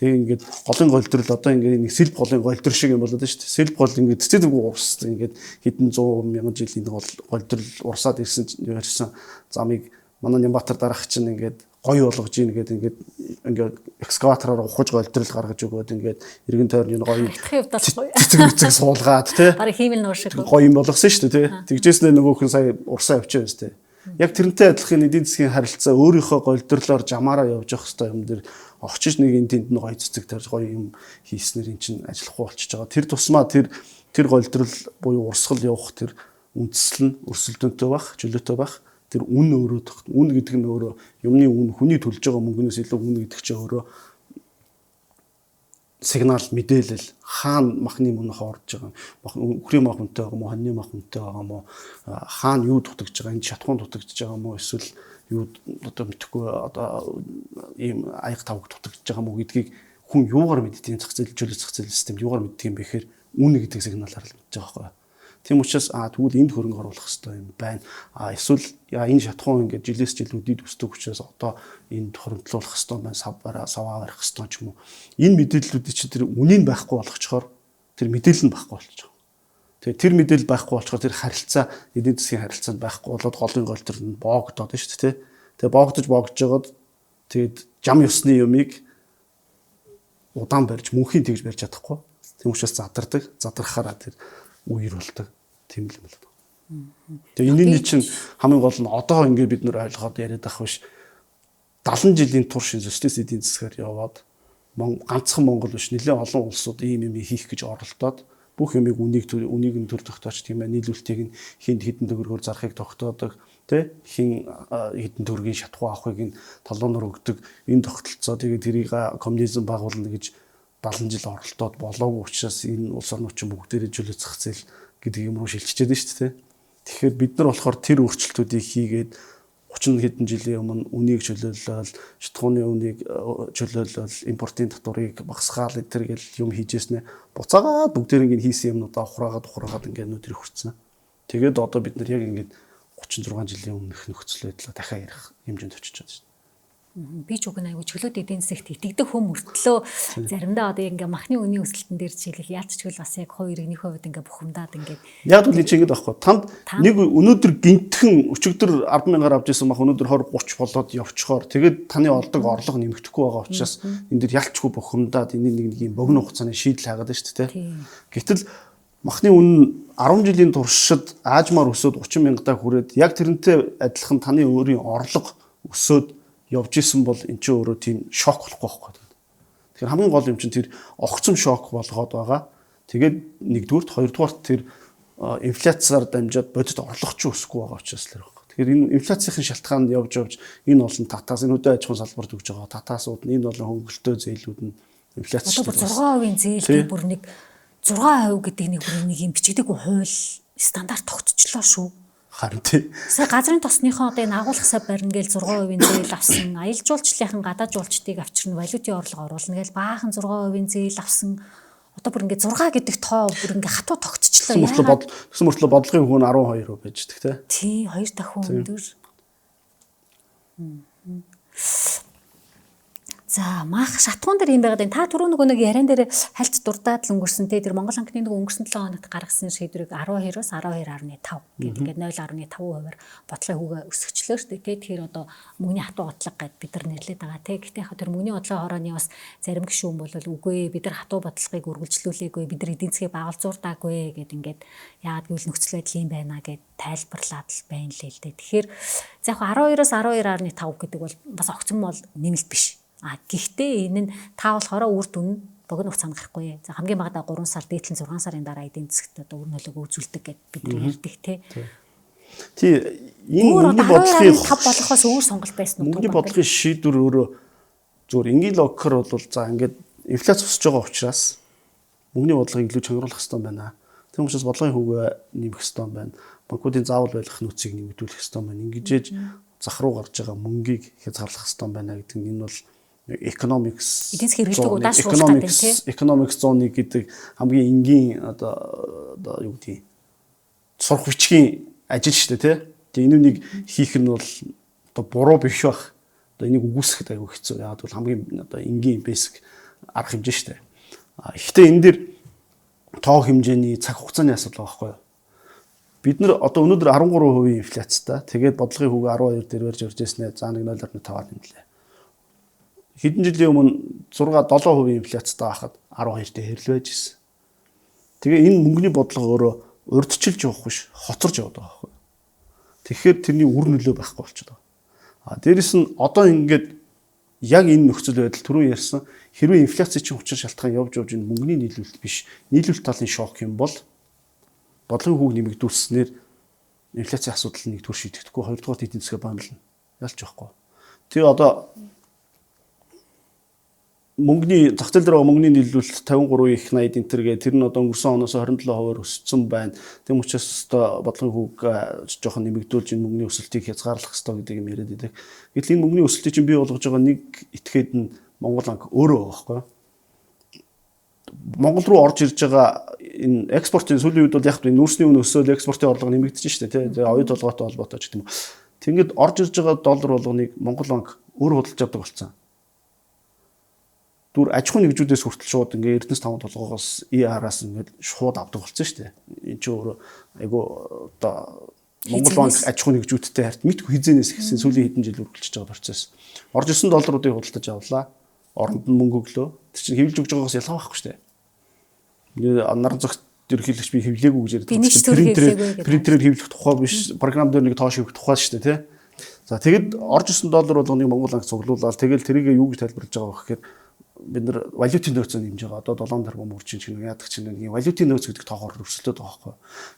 Тэгээ ингээд голын голдрол одоо ингээд нэг сэлб голын голдрол шиг юм болоод шүү дээ. Сэлб гол ингээд цэцэдгүй урс ингээд хэдэн 100 мянган жилийн голдрол урсаад ирсэн замыг манай Нямбатар дараах чинь ингээд гоё болгож ийн ингээд экскаватороор ухаж голдрол гаргаж өгөөд ингээд эргэн тойрны гоё цэцэг суулгаад тий. Бараг хиймэл нуур шиг гоё юм болгосон шүү дээ тий. Тэгжээснээ нөгөөх нь сая урсаа явчихсан шүү дээ. Яг тэрнтэй адилхан эдийн засгийн харилцаа өөрийнхөө голдрлоор жамаараа явж явах хэрэгтэй юм дэр очиж нэг энэ тэнд нь гоё цэцэг тарж гоё юм хийснээр эн чинь ажиллахгүй болчихж байгаа. Тэр тусмаа тэр голдрол буюу урсгал явах тэр үндэслэл нь өрсөлдөөнтэй байх, чөлөөтэй байх. Тэр үн өөрөө үн гэдэг нь өөрөө юмны үн хүний төлж байгаа мөнгнөөс илүү үн гэдэг чинь өөрөө сигнал мэдээлэл хаана махны мөн хоорж байгаа үхрийн мах үнэтэй байгаа юм уу хоньны мах үнэтэй байгаа юм уу хаана юу дутагдж байгаа энэ шатхуун дутагдж байгаа юм уу эсвэл юу одоо мэдхгүй одоо ийм аяг тавг дутагдж байгаа юм уу гэдгийг хүн юугаар мэддэг зах зээл чөлөө зах зээл системд юугаар мэддэг юм бэ гэхээр үн гэдэг сигналаар л мэдж байгаа байхгүй. Тийм учраас тэгвэл энд хөрөнгө оруулах хэрэгтэй юм байна. Эсвэл энэ шатхуун ингээд жилээс жил үдид өсдөг учраас одоо энд хоригдлуулах хэрэгтэй байна. Саваа барих хэрэгтэй ч юм уу. Энэ мэдээллүүдийг чи тэр үнийн байхгүй болгочхоор тэр мэдээлэл нь байхгүй болчих. Тэгээ тэр мэдээлэл байхгүй болчоор тэр харилцаа эдийн засгийн харилцаанд байхгүй болоод голын гол төр нь боогдоод байна шүү дээ. Тэгээ боогдож жагаад тэгээд жам ёсны юмыг удаан барьж мөнхийн тэгж барьж чадахгүй. Тийм учраас задрахаараа тэр үер болдог. Тийм л юм л байна. Тэгээ энэний чинь хамгийн гол нь одоо ингээд бид нэр ойлгоод яриад ах биш 70 жилийн турш социалист эдийн засгаар яваад ганцхан Монгол биш нэлээд олон улсууд ийм юм хийх гэж оролдоод бүх юмыг үнийг нь төр тогтооч тийм ээ нийлүүлэлтийг нь хинд хэдэн төгрөгөөр зарахыг тогтоодог тий хин хэдэн төгрөгийн шатхуу авахыг нь талуунаар өгдөг энэ тогтолцоо тэгээд тэрийг коммунизм байгуулна гэж 70 жил оролдоод болоогүй учраас энэ улс орнууд ч бүгдээрээ чөлөө зах зээл гэдэг юм руу шилжчихэд байна шүү дээ. Тэгэхээр бид нар болохоор тэр өөрчлөлтүүдийг хийгээд 30 хэдэн жилийн өмнө үнийг чөлөөлөл, шатхууны үнийг чөлөөлөл, импортын татварыг багасгаал энэ гэл юм хийжсэн нэ. Буцаагаад бүгдээр ингэ хийсэн юмнуудаа ухраагаад ингэ нүдрийг хүрсэн. Тэгээд одоо бид нар яг ингэ 36 жилийн өмнөх нөхцөл байдлаа дахиад ярих хэмжээнд очиж байгаа шүү. Би ч уг нь аягүй чөлөөт эдийн засагт итгэдэг хүм мөртлөө заримдаа одоо ингээ махны үнийн өсөлтөн дээр жишээлбэл яалт ч хэл бас яг 2-1 хувьд ингээ бухимдаад ингээ яг үл чи ингэж байхгүй танд нэг өнөөдөр гинтхэн өчигдөр 100000-аар авч ирсэн мах өнөөдөр 20-30 болоод явчихоор тэгээд таны олдог орлого нэмэгдэхгүй байгаа учраас энэ дэр ялчгүй бухимдаад энэ нэг юм богино хугацааны шийдэл хагаад байна шүү дээ. Гэтэл махны үнэ 10 жилийн туршид аажмаар өсөөд 30,000-таа хүрээд яг тэрнтэй адилхан таны өөрийн орлого өсөөд явж исэн бол эн чинь өөрөө тийм шок болохгүй байхгүй. Тэгэхээр хамгийн гол юм чинь тэр огцом шок болгоод байгаа. Тэгээд нэгдүгürt хоёрдугаарт тэр инфляцаар дамжаад бодит орлого ч өсөхгүй байгаа учраас л байна. Тэгэхээр энэ инфляцийн шалтгаанд явж энэ олон татаас энэ хөдөө аж ахуйн салбарт өгж байгаа татаасууд нь энэ олон хөнгөлөлтөө зээлүүд нь инфляц одоо бүр 6% зээлтэй бүр нэг 6% гэдэг нэг юм бичигдэггүй хууль стандарт тогтчихлоо шүү. Харин тий. Сая газрын тосныхоо одоо энэ агуулгах сав барина гээл 6% зээл авсан. Аялал жуулчлалын гадаад жуулчдыг авчирна, валютын орлого оруулна гээл баахан 6% зээл авсан. Одоо бүр ингээ 6 гэдэг тоо бүр ингээ хатуу тогтчихлоо. Тэгсэн мөртлөө бодлогын хүн 12% байждаг Тий, тий. 2 дахин өндөр. За мах шатхуун дээр юм байгаад байна. Та түрүү нэг яриан дээр хальт дурдаад л өнгөрсөн те тэр Монгол банкны нэг өнгөрсөн 7 хоногт гаргасан шийдвэрийг 12-оос 12.5 гэдэг ингээд 0.5%-аар бодлогын хүүгээ өсгөчлөө шүү дээ те. Тэгэхээр одоо мөнгөний хатуу бодлого гэд бид нар нэрлээд байгаа те. Гэхдээ яг тэр мөнгөний бодлогын хорооны бас зарим гишүүн бол үгүй бид нар хатуу бодлогыг үргэлжлүүлээгүй бид нар эдийн засгийг байгуулзуурдаагүй гэд ингээд яагаад гэвэл нөхцөл байдал юм байна гэд тайлбарлаад л байна л дээ. Тэгэхээр за яг 12-оос 12.5 гэдэг бол бас огцом бол нэмэлт биш. Гэхдээ энэ нь та болохоор үр дүн богино хугацаанд гарахгүй. За хамгийн багадаа 3 сар дээдлэн 6 сарын дараа эдийн засагт одоо үр нөлөөгөө үзүүлдэг гэд бид нар ярьдаг те. Тий энэ мөнгөний бодлогын 5 болохоос өөр сонголт байсан уу? Мөнгөний бодлогын шийдвэр өөрөө зөвхөн энгийн логикоор бол за ингээд инфляц өсөж байгаа учраас мөнгөний бодлогыг илүү чангаруулах хэрэгтэй байна. Тийм учраас бодлогын хөвгөө нэмэх хэрэгтэй байна. Банкуудын заавал байлгах нөөцийг нэмэгдүүлэх хэрэгтэй байна. Ингэж зах руу гарч байгаа мөнгийг хязгаарлах хэрэгтэй байна гэдэг нь энэ бол economics эдийн засгийн хэрэглээг удаашруулах гэдэг тийм economics зооны гэдэг хамгийн энгийн одоо юу гэдэг сурах бичгийн ажил шүү дээ тий. Энэ үнийг хийх нь бол одоо буруу биш байх. Одоо энийг үгүйсэхэд аягүй хэцүү. Яг бол хамгийн одоо энгийн basic арга хэмжээ шүү дээ. Гэхдээ энэ дэр тоо хэмжээний цаг хугацааны асуудал байгаа байхгүй юу? Бид нар одоо өнөөдөр 13% инфляцтай. Тэгээд бодлогын хүүгээ 12 дээр барьж орж ирсэн ээ. За нэг 0.5-аар нэмлээ. Хэдэн жилийн өмнө 6-7% инфляцтай байхад 12 дээр хэрл байж ирсэн. Тэгээ энэ мөнгөний бодлого өөрөө урдчилж явах биш, хоцорж яваад байгаа байхгүй. Тэгэхээр тэрний үр нөлөө байхгүй болчиход байгаа. Дээрэс нь одоо ингээд яг энэ нөхцөл байдал түрүү ярьсан хэрвээ инфляцийн чинь учир шалтгаан явж энэ мөнгөний нийлүүлэлт биш, нийлүүлэлт талын шок юм бол бодлогын хүүг нэмэгдүүлснээр инфляцийн асуудал нэгдүгээр шийдэгдэхгүй, хоёрдугаар эдийн засгаа баамлна. Ялч байхгүй. Тэгээ одоо мөнгөний зах зээл дээр байгаа мөнгөний нийлүүлэлт 53 их 80 энтергээ тэр нь одоо өнгөрсөн оноос 27% өссөн байна. Тэм учраас одоо бодлогын хүүг жоохон нэмэгдүүлж энэ мөнгөний өсөлтийг хязгаарлах хэрэгтэй гэдэг юм яриад байдаг. Гэтэл энэ мөнгөний өсөлтийг чинь бий болгож байгаа нэг этгээд нь Монгол банк өөрөө байхгүй. Монгол руу орж ирж байгаа энэ экспортын сүүлийн үед бол яг энэ нүүрсний үнэ өсөөл экспортын орлого нэмэгдэж штэ тий. Тэгээ оюут толгойтой холбоотой ч гэдэг юм. Тэгэнгүүт орж ирж байгаа доллар болгоныг Монгол банк өөрөө худалдаж авдаг болсон. Дүр аж ахуйн нэгжүүдээс хүртэл шууд ингээ Эрдэнэс 5 толгоогоос ER-аас ингээ шууд авдаг болсон шүү дээ. Энд чинь өөрөө айгу одоо Монгол банк аж ахуйн нэгжүүдтэй харьт мэдгүй хизэнээс ихсэн сүүлийн хэдэн жил үргэлжлэж байгаа процесс. Орж ирсэн долларуудыг худалдаж авлаа. Оронд нь мөнгө өглөө. Тэр чинь хэвлэж өгж байгаагаас ялгаа байхгүй шүү дээ. Нар зогт ерөнхийлөгч би хэвлээгүй гэж ярьдаг. Принтерээр хэвлэх тухай биш, програм дээр нэг тоош хийх тухай шүү дээ, тий. За тэгэд орж ирсэн доллар болгоныг Монгол банк цуглуулаад тэгэл тэрийг юу гэж тайлбарлаж байгаа вэ гэхээр бид нар валютын нөөцөө нэмж байгаа. Одоо 7 тэрбум мөрчин чинь яадаг чинь нэг валютын нөөц гэдэг тоогоор өрсөлдөд байгаа байхгүй.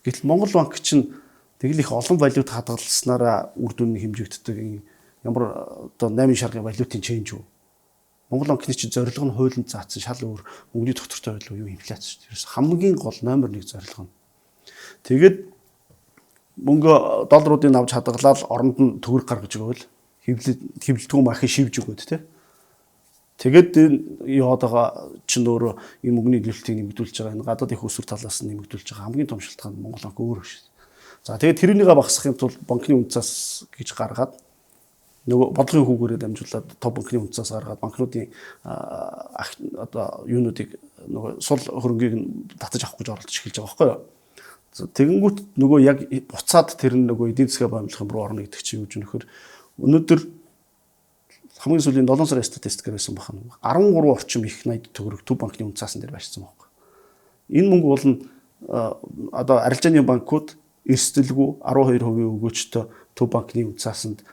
Гэтэл Монгол банк чинь тэгэл их олон валют хадгалснараа үр дүн хэмжигддэг ямар одоо 8 шаргын валютын ченж үү. Монгол банкны чинь зорилго нь хуулинд заасан шал өөр мөнгөний доктортой байлгүй юу инфляц шүү дээ. Хамгийн гол номер 1 зорилго нь. Тэгээд мөнгө долларуудыг авч хадгалаад оронд нь төгрөг гаргаж өгөөл хэвлэлтгүй махыг шивж өгөөд тий. Тэгээд яваад байгаа чинь өөрөө энэ мөнгөний нөлтийг нэмэгдүүлж байгаа энэ гадаад их өсвөр талаас нь нэмэгдүүлж байгаа хамгийн том шалтгаан Монгол банк өөрөө шүү. За тэгээд тэрнийг багасгахын тулд банкны үнцаас гэж гаргаад нөгөө бодлогын хүүгээрээ дамжуулаад топ банкны үнцаас гаргаад банкнуудын одоо юунуудыг нөгөө сул хөрөнгийг нь татаж авах гэж оролдож эхэлж байгаа байхгүй юу. Тэгэнгүүт нөгөө яг буцаад тэр нөгөө эдийн засгаа боомлохын руу орно гэдэг чинь юу ч нөхөр өнөөдөр хамгийн сүүлийн 7 сарын статистикээр байсан бахна 13 орчим их найд төгрөг төв банкны үнцаасан дээр байшсан байхгүй. Энэ мөнгө бол одоо арилжааны банкуд эрсдэлгүй 12% өгөөжтэй төв банкны үнцаасанд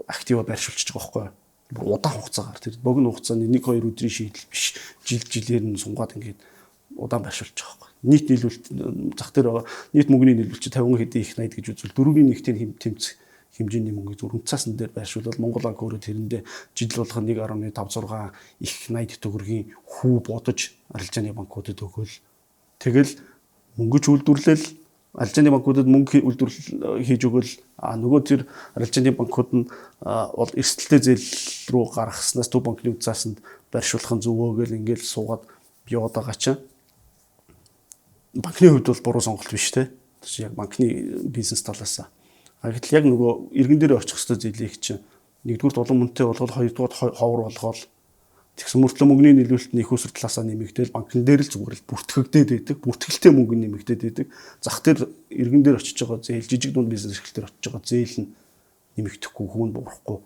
актива байршуулчихж байгаа байхгүй. Удаан хугацаагаар тэр богино хугацааны 1-2 өдрийн шийдэл биш жилээр нь сунгаад ингээд удаан байршуулчих байгаа. Нийт нийлүүлэлт зах дээр нийт мөнгөний нийлүүлэлт 50 хэдийн их найд гэж үзвэл 4-1-ийн тэмцэх хэмжээний мөнгө зүр үнцаасан дээр байршуулбал Монгол банк өөрөө тэрэндээ жил болгон 1.56 их найд төгрөгийн хүү бодож арилжааны банкудад өгөөл тэгэл мөнгөж үйлдвэрлэл арилжааны банкудад мөнгө үйлдвэрлэл хийж өгөөл нөгөө тэр арилжааны банкуд нь бол эрсдэлтэй зээл рүү гаргаснаас төв банкны үнцаасанд байршуулах нь зөвөө гэл ингээд суугаад яваад байгаа чинь банкны хувьд бол буруу сонголт биш те. Тэгэхээр яг банкны бизнес талаас. Гэтэл яг нөгөө иргэн дээр очих хэвээр зээлийг чинь нэгдүгээр улам үнэтэй болгоод хоёрдугаар ховор болгоод тэгсэн мөртлөө мөнгөний нийлүүлэлт нь их өсвөр талаасаа нэмэгдээл банкн дээр л зүгээр л бүртгэгдээд байдаг. Бүртгэлтэй мөнгө нэмэгдээд байдаг. Зах дээр иргэн дээр очиж байгаа зээл жижиг дунд бизнес эрхлэлтээр очиж байгаа зээл нь нэмэгдэхгүй хүүн буурахгүй.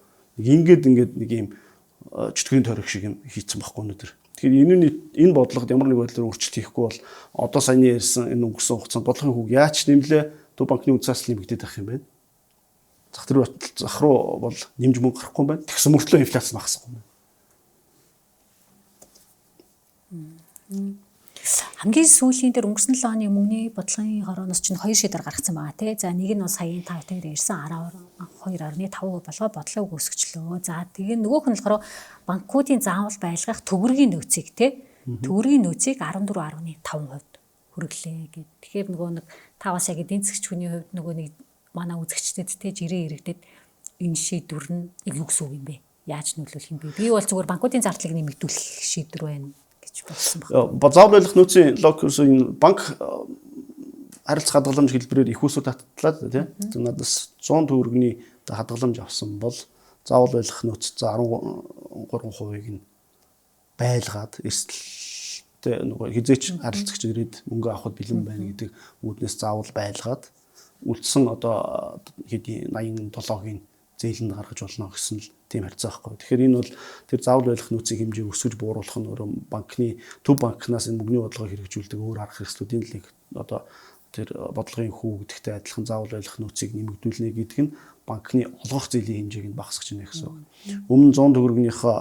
Ингээд нэг юм чөтгөрийн тойрог шиг юм хийцэн байхгүй өнөдр. Тэгэхээр энэ бодлогод ямар нэг байдлаар өөрчлөлт хийхгүй бол одоо саяны ярьсан энэ өнгөрсөн хугацаанд бодлогын хүүг яаж нэмлээ төв банкны үнцаас нэмэгдээд байх юм байна. Зах руу бол нэмж мөнгө гарахгүй юм байна. Тэгсэн мөртлөө инфляц багасахгүй юм байна. Хамгийн сүүлийн дээр өнгөрсөн 7 оны мөнгөний бодлогын хорооноос чинь 2 шийдвэр гаргасан байгаа тий. За нэг нь бол саяын 5 дээр ярьсан 12.5% болгоо бодлого өсгөчлөө. За тэгээ нөгөөх нь болохоор банкуудын заавал байлгах төгрөгийн нөөцийг тий. Төгрөгийн нөөцийг 14.5% хүргэлээ гэд. Тэгэхээр нөгөө нэг та бас яг эдийн засгч хүний хувьд нөгөө нэг манай үзэгчдэд тий жирийн иргэдэд энэ шийдвэр нь юу гэсэн үг юм бэ? Яаж нөлөөлөх юм бэ? Би бол зүгээр банкуудын зардлыг нэмэгдүүлэх шийдвэр байна. Заавал байлгах нөөцийн локус энэ банк харилцах хадгаламж хэлбэрээр их усур таттлаад тийм. Надаас 100 төгрөгийн хадгаламж авсан бол заавал байлгах нөөц 13%-ийг нь байлгаад эрсдэлтэй нөгөө хизээч харилцагч ирээд мөнгө авахд бэлэн байна гэдэг үүднээс заавал байлгаад үлдсэн одоо хэдийн 87-гийн зээлэнд гаргаж болно гэсэн л тийм харьцаа байхгүй. Тэгэхээр энэ бол тэр заавал байлгах нөөцийн хэмжээг өсгөж бууруулах нь өөрөө банкны төв банкнаас энэ мөнгөний бодлогыг хэрэгжүүлдэг өөр арга хэрэгслүүдийн нэг одоо тэр бодлогын хүү гэдэгтэй адилхан заавал байлгах нөөцийг нэмэгдүүлнэ гэдэг нь банкны олгох зээлийн хэмжээг нь багасгах чинь гэсэн үг. Өмнө 100 төгрөгийнхөө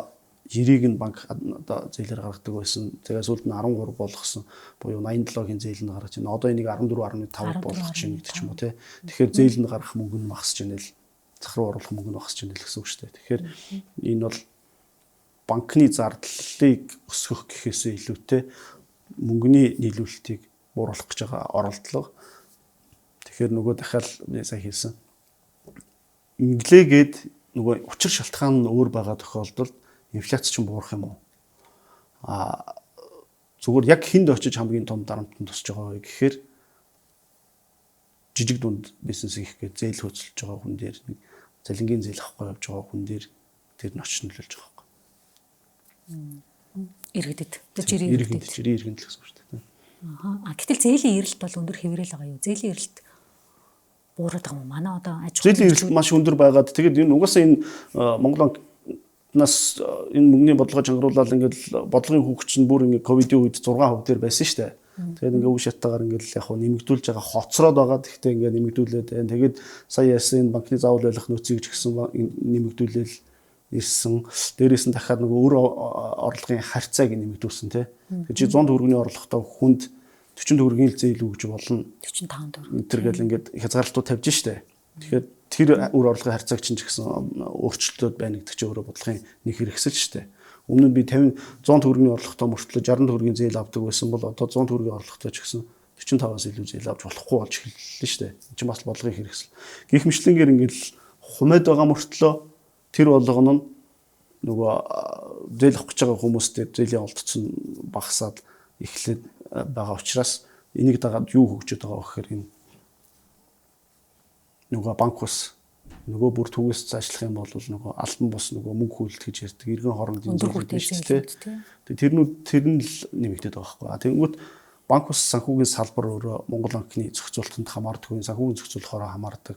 90-ийг нь банк одоо зээлээр гаргадаг байсан. Тэгээд сүүлд нь 13 болгосон. Буюу 87-гийн зээлэнд гаргаж байна. Одоо энийг 14.5 болгох чинь гэдэг ч юм уу тий. Тэгэхээр зээлэнд гарах мөнгө нь багасж байна л зах руу оруулах мөнгө нь багасж байна л гэсэн үг шүү дээ. Тэгэхээр энэ бол банкны зардлыг өсгөх гэхээсээ илүүтэй мөнгөний нийлүүлэлтийг бууруулах гэж байгаа оролдлого. Тэгэхээр нөгөө дахиад сая хэлсэн. Инглээгээд нөгөө учир шалтгаан нь өөр байгаа тохиолдолд инфляц ч буурах юм уу? Зүгээр яг хүнд очиж хамгийн том дарамтанд тусч байгаа вэ гэхээр жижиг дунд бизнес их гэж зээл хөөцөлж байгаа хүн дээр нэг залингийн зээл авахгүй явж байгаа хүн дээр тэр нь очиж нөлөөлж байгаа байхгүй. Иргэдэд. Жирийн иргэд л гэсэн үг шүү дээ. Гэтэл зээлийн эрэлт бол өндөр хэврээл байгаа юу? Зээлийн эрэлт буураад байгаа юм. Манай одоо аж ахуйн зээлийн эрэлт маш өндөр байгаад тэгээд энэ угаасаа энэ Монгол нас энэ мөнгөний бодлогоо чангаруулаад ингээд бодлогын хөгжиж нь бүр ингээд ковидын үед 6% дээр байсан шүү дээ. Тэгээд ингээд үе шаттайгаар ингээд яг хөө нэмэгдүүлж байгаа хоцроод байгаа. Гэхдээ ингээд нэмэгдүүлээд байна. Тэгээд сая яасан банкны заавал байх нөөцийг ч гэсэн нэмэгдүүлээл ирсэн. Дээрээс нь дахиад нөгөө өр орлогын харьцааг нэмэгдүүлсэн тий. Тэгээд чи 100 төгрөгийн орлоготой хүнд 40 төгрөгийн зээл өгж болно. 45 төгрөг. Метр гэл ингээд хязгаарлалтууд тавьж штэ. Тэгэхээр тэр өр орлогын харьцааг чинь ч гэсэн өөрчлөлтөд байна гэдэг чинь өөрөө бодлогын нэг хэрэгсэл штэ. Өмнө нь би 100 төгрөгийн орлоготой мөртлөө 60 төгрөгийн зээл авдаг байсан бол одоо 100 төгрөгийн орлоготой ч гэсэн 45-аас илүү зээл авч болохгүй болж эхэллээ штэ. Энэ чинь бас бодлогын хэрэгсэл. Гэх мэтлэнгээр ингээд хумаад байгаа мөртлөө тэр болгоно нь нөгөө зээл авах гэж байгаа хүмүүстэй зээлийн олдцсон багасаад эхлээд байгаа учраас энийг дагаад юу хөгжөд байгаа вэ гэхээр энэ нөгөө банк ус нөгөө бүр түгээс цаашлах юм бол нөгөө албан бус нөгөө мөнгө хүлэлт гэж ярьдаг иргэн хоорондын зээл тийм. Тэр нь л нэмэгдээд байгаа байхгүй. Тэгэнгүүт банк ус санхүүгийн салбар өөрөө Монгол банкны зохицуулалтанд хамаардаг, санхүүгийн зохицуулахаараа хамаардаг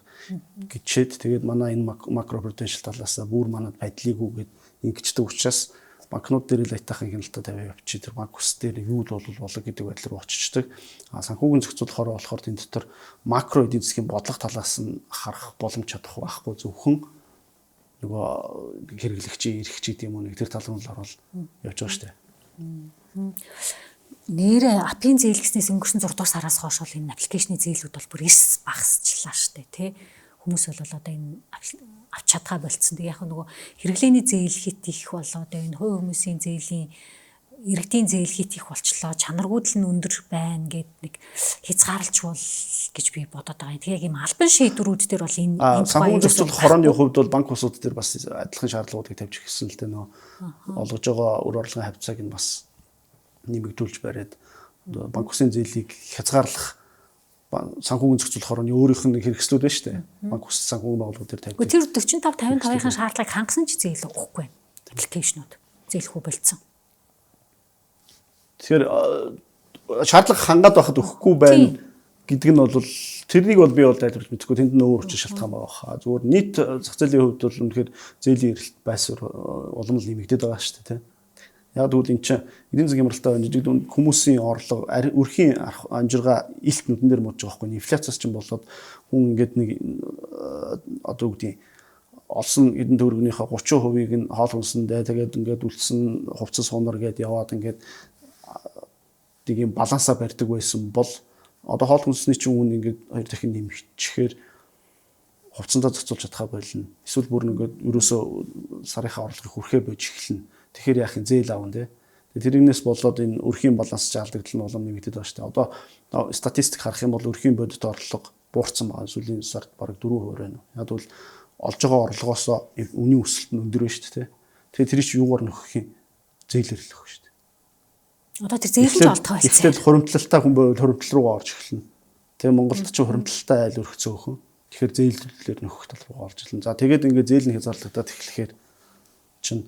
гэчээд тэгээд манай энэ макропруденшл талаас бүр манад байдлыг үгээд ингэждэг учраас банкнууд дээр л айтаахан хяналтаа тавиа явчих. Тэр банк ус дээр юу л болов гэдэг байдал руу очиждаг. Санхүүгийн зохицуулахаараа болохоор энэ дотор макро эдийн засгийн бодлого талаас нь харах боломж чадах байхгүй зөвхөн нөгөө хэрэглэгчийн эрх чид юм уу нэг тэр тал руу л орол явж байгаа шүү дээ. Нэрээ апын зээл гэснээс өнгөрсөн 6 дугаар сараас хойш бол энэ аппликейшны зээлүүд бол бүр эрс багасчлаа штэ тий. Хүмүүс бол одоо энэ авч чадхаа болцсон. Тэг яг нөгөө хэрэглээний зээл хит их болоо одоо энэ хувь хүмүүсийн зээлийн иргэдийн зээл хит их болчлоо. Чанаргууд л өндөр байна гэд нэг хязгаарлалч бол гэж би бодоод байгаа. Тэгээ яг юм албан шийдвэрүүд дээр бол энэ санхүүгийн зохицуулах хорооны хувьд бол банк усууд дээр бас адилхан шаардлагуудыг тавьж ирсэн л дээ нөө олгож байгаа өр орлогын хавцааг нь бас нэмэгдүүлж бариад банк усын зээлийг хязгаарлах санхүүгийн зохицуулах хорооны өөрийнх нь хэрэгслүүд байна шүү дээ. Банк ус санхүүгийн байгууллагууд дээр тавьдаг. Тэр 45-55-ийн шаардлагыг хангасан ч зээл өгөхгүй байна. Аппликейшнууд зээлхүү болцсон. Тэгэхээр шаардлага хангаад байхад өгөхгүй байна гэдэг нь бол тэрнийг бол би бол тайлбарлаж мэдэхгүй. Тэнд нь өөр хүчин шалтгаан байгаа хаа. Зүгээр нийт зах зээлийн хувьд бол үнэхээр зээлийн эрэлт байсвар улам л нэмэгдээд байгаа шүү дээ. Яг тэгвэл эн чинь эдийн засгийн хямралтай байна. Жижиг дүнд хүмүүсийн орлого өрхийн амжиргаа илт нүдэн дээр мууж байгаа байхгүй. Инфляцаас ч болоод хүн ингээд нэг одоо үгдийн олсон эдийн төгрөгийнхөө 30%-ийг нь хоол хүнсэндээ тэгээд ингээд үлдсэн хувцас хунар гэдээ яваад ингээд нэг юм балансаа барьдаг байсан бол одоо хоол хүнсний чинь үн ингээд хоёр дахин нэмэгдэхээр хувцсандаа зохицуулж чадхаа болно. Эсвэл бүр ингээд ерөөсөө сарынхаа орлогыг хүрхээ бож эхэлнэ. Тэгэхээр яах юм зээл аавн тий. Тэрнээс болоод энэ өрхийн баланс жаалдагдал нь улам нэмэгдээд байгаа шүү дээ. Одоо статистик харах юм бол өрхийн бодит орлого буурсан байгаа. Сүүлийн сард бараг 4% байна. Яг бол олж байгаа орлогоос үнийн өсөлт нь өндөр байна шүү дээ. Тэгээ тэр чинь юугаар нөхөх юм? Зээлээр л нөхөх шүү дээ. Одоо тэр зээлийн олдгоо хэлсэн. Ихтэл хуримтлалтай хүн байвал хуримтлал руугаа орж эхэлнэ. Тэгээ Монголд ч хуримтлалтай айл өрх цөөхөн. Тэгэхээр зээллэр нөхөх тал руугаа орж эхэлнэ. За тэгээд ингээд зээл нь хязгаарлагдаад эхлэхээр чинь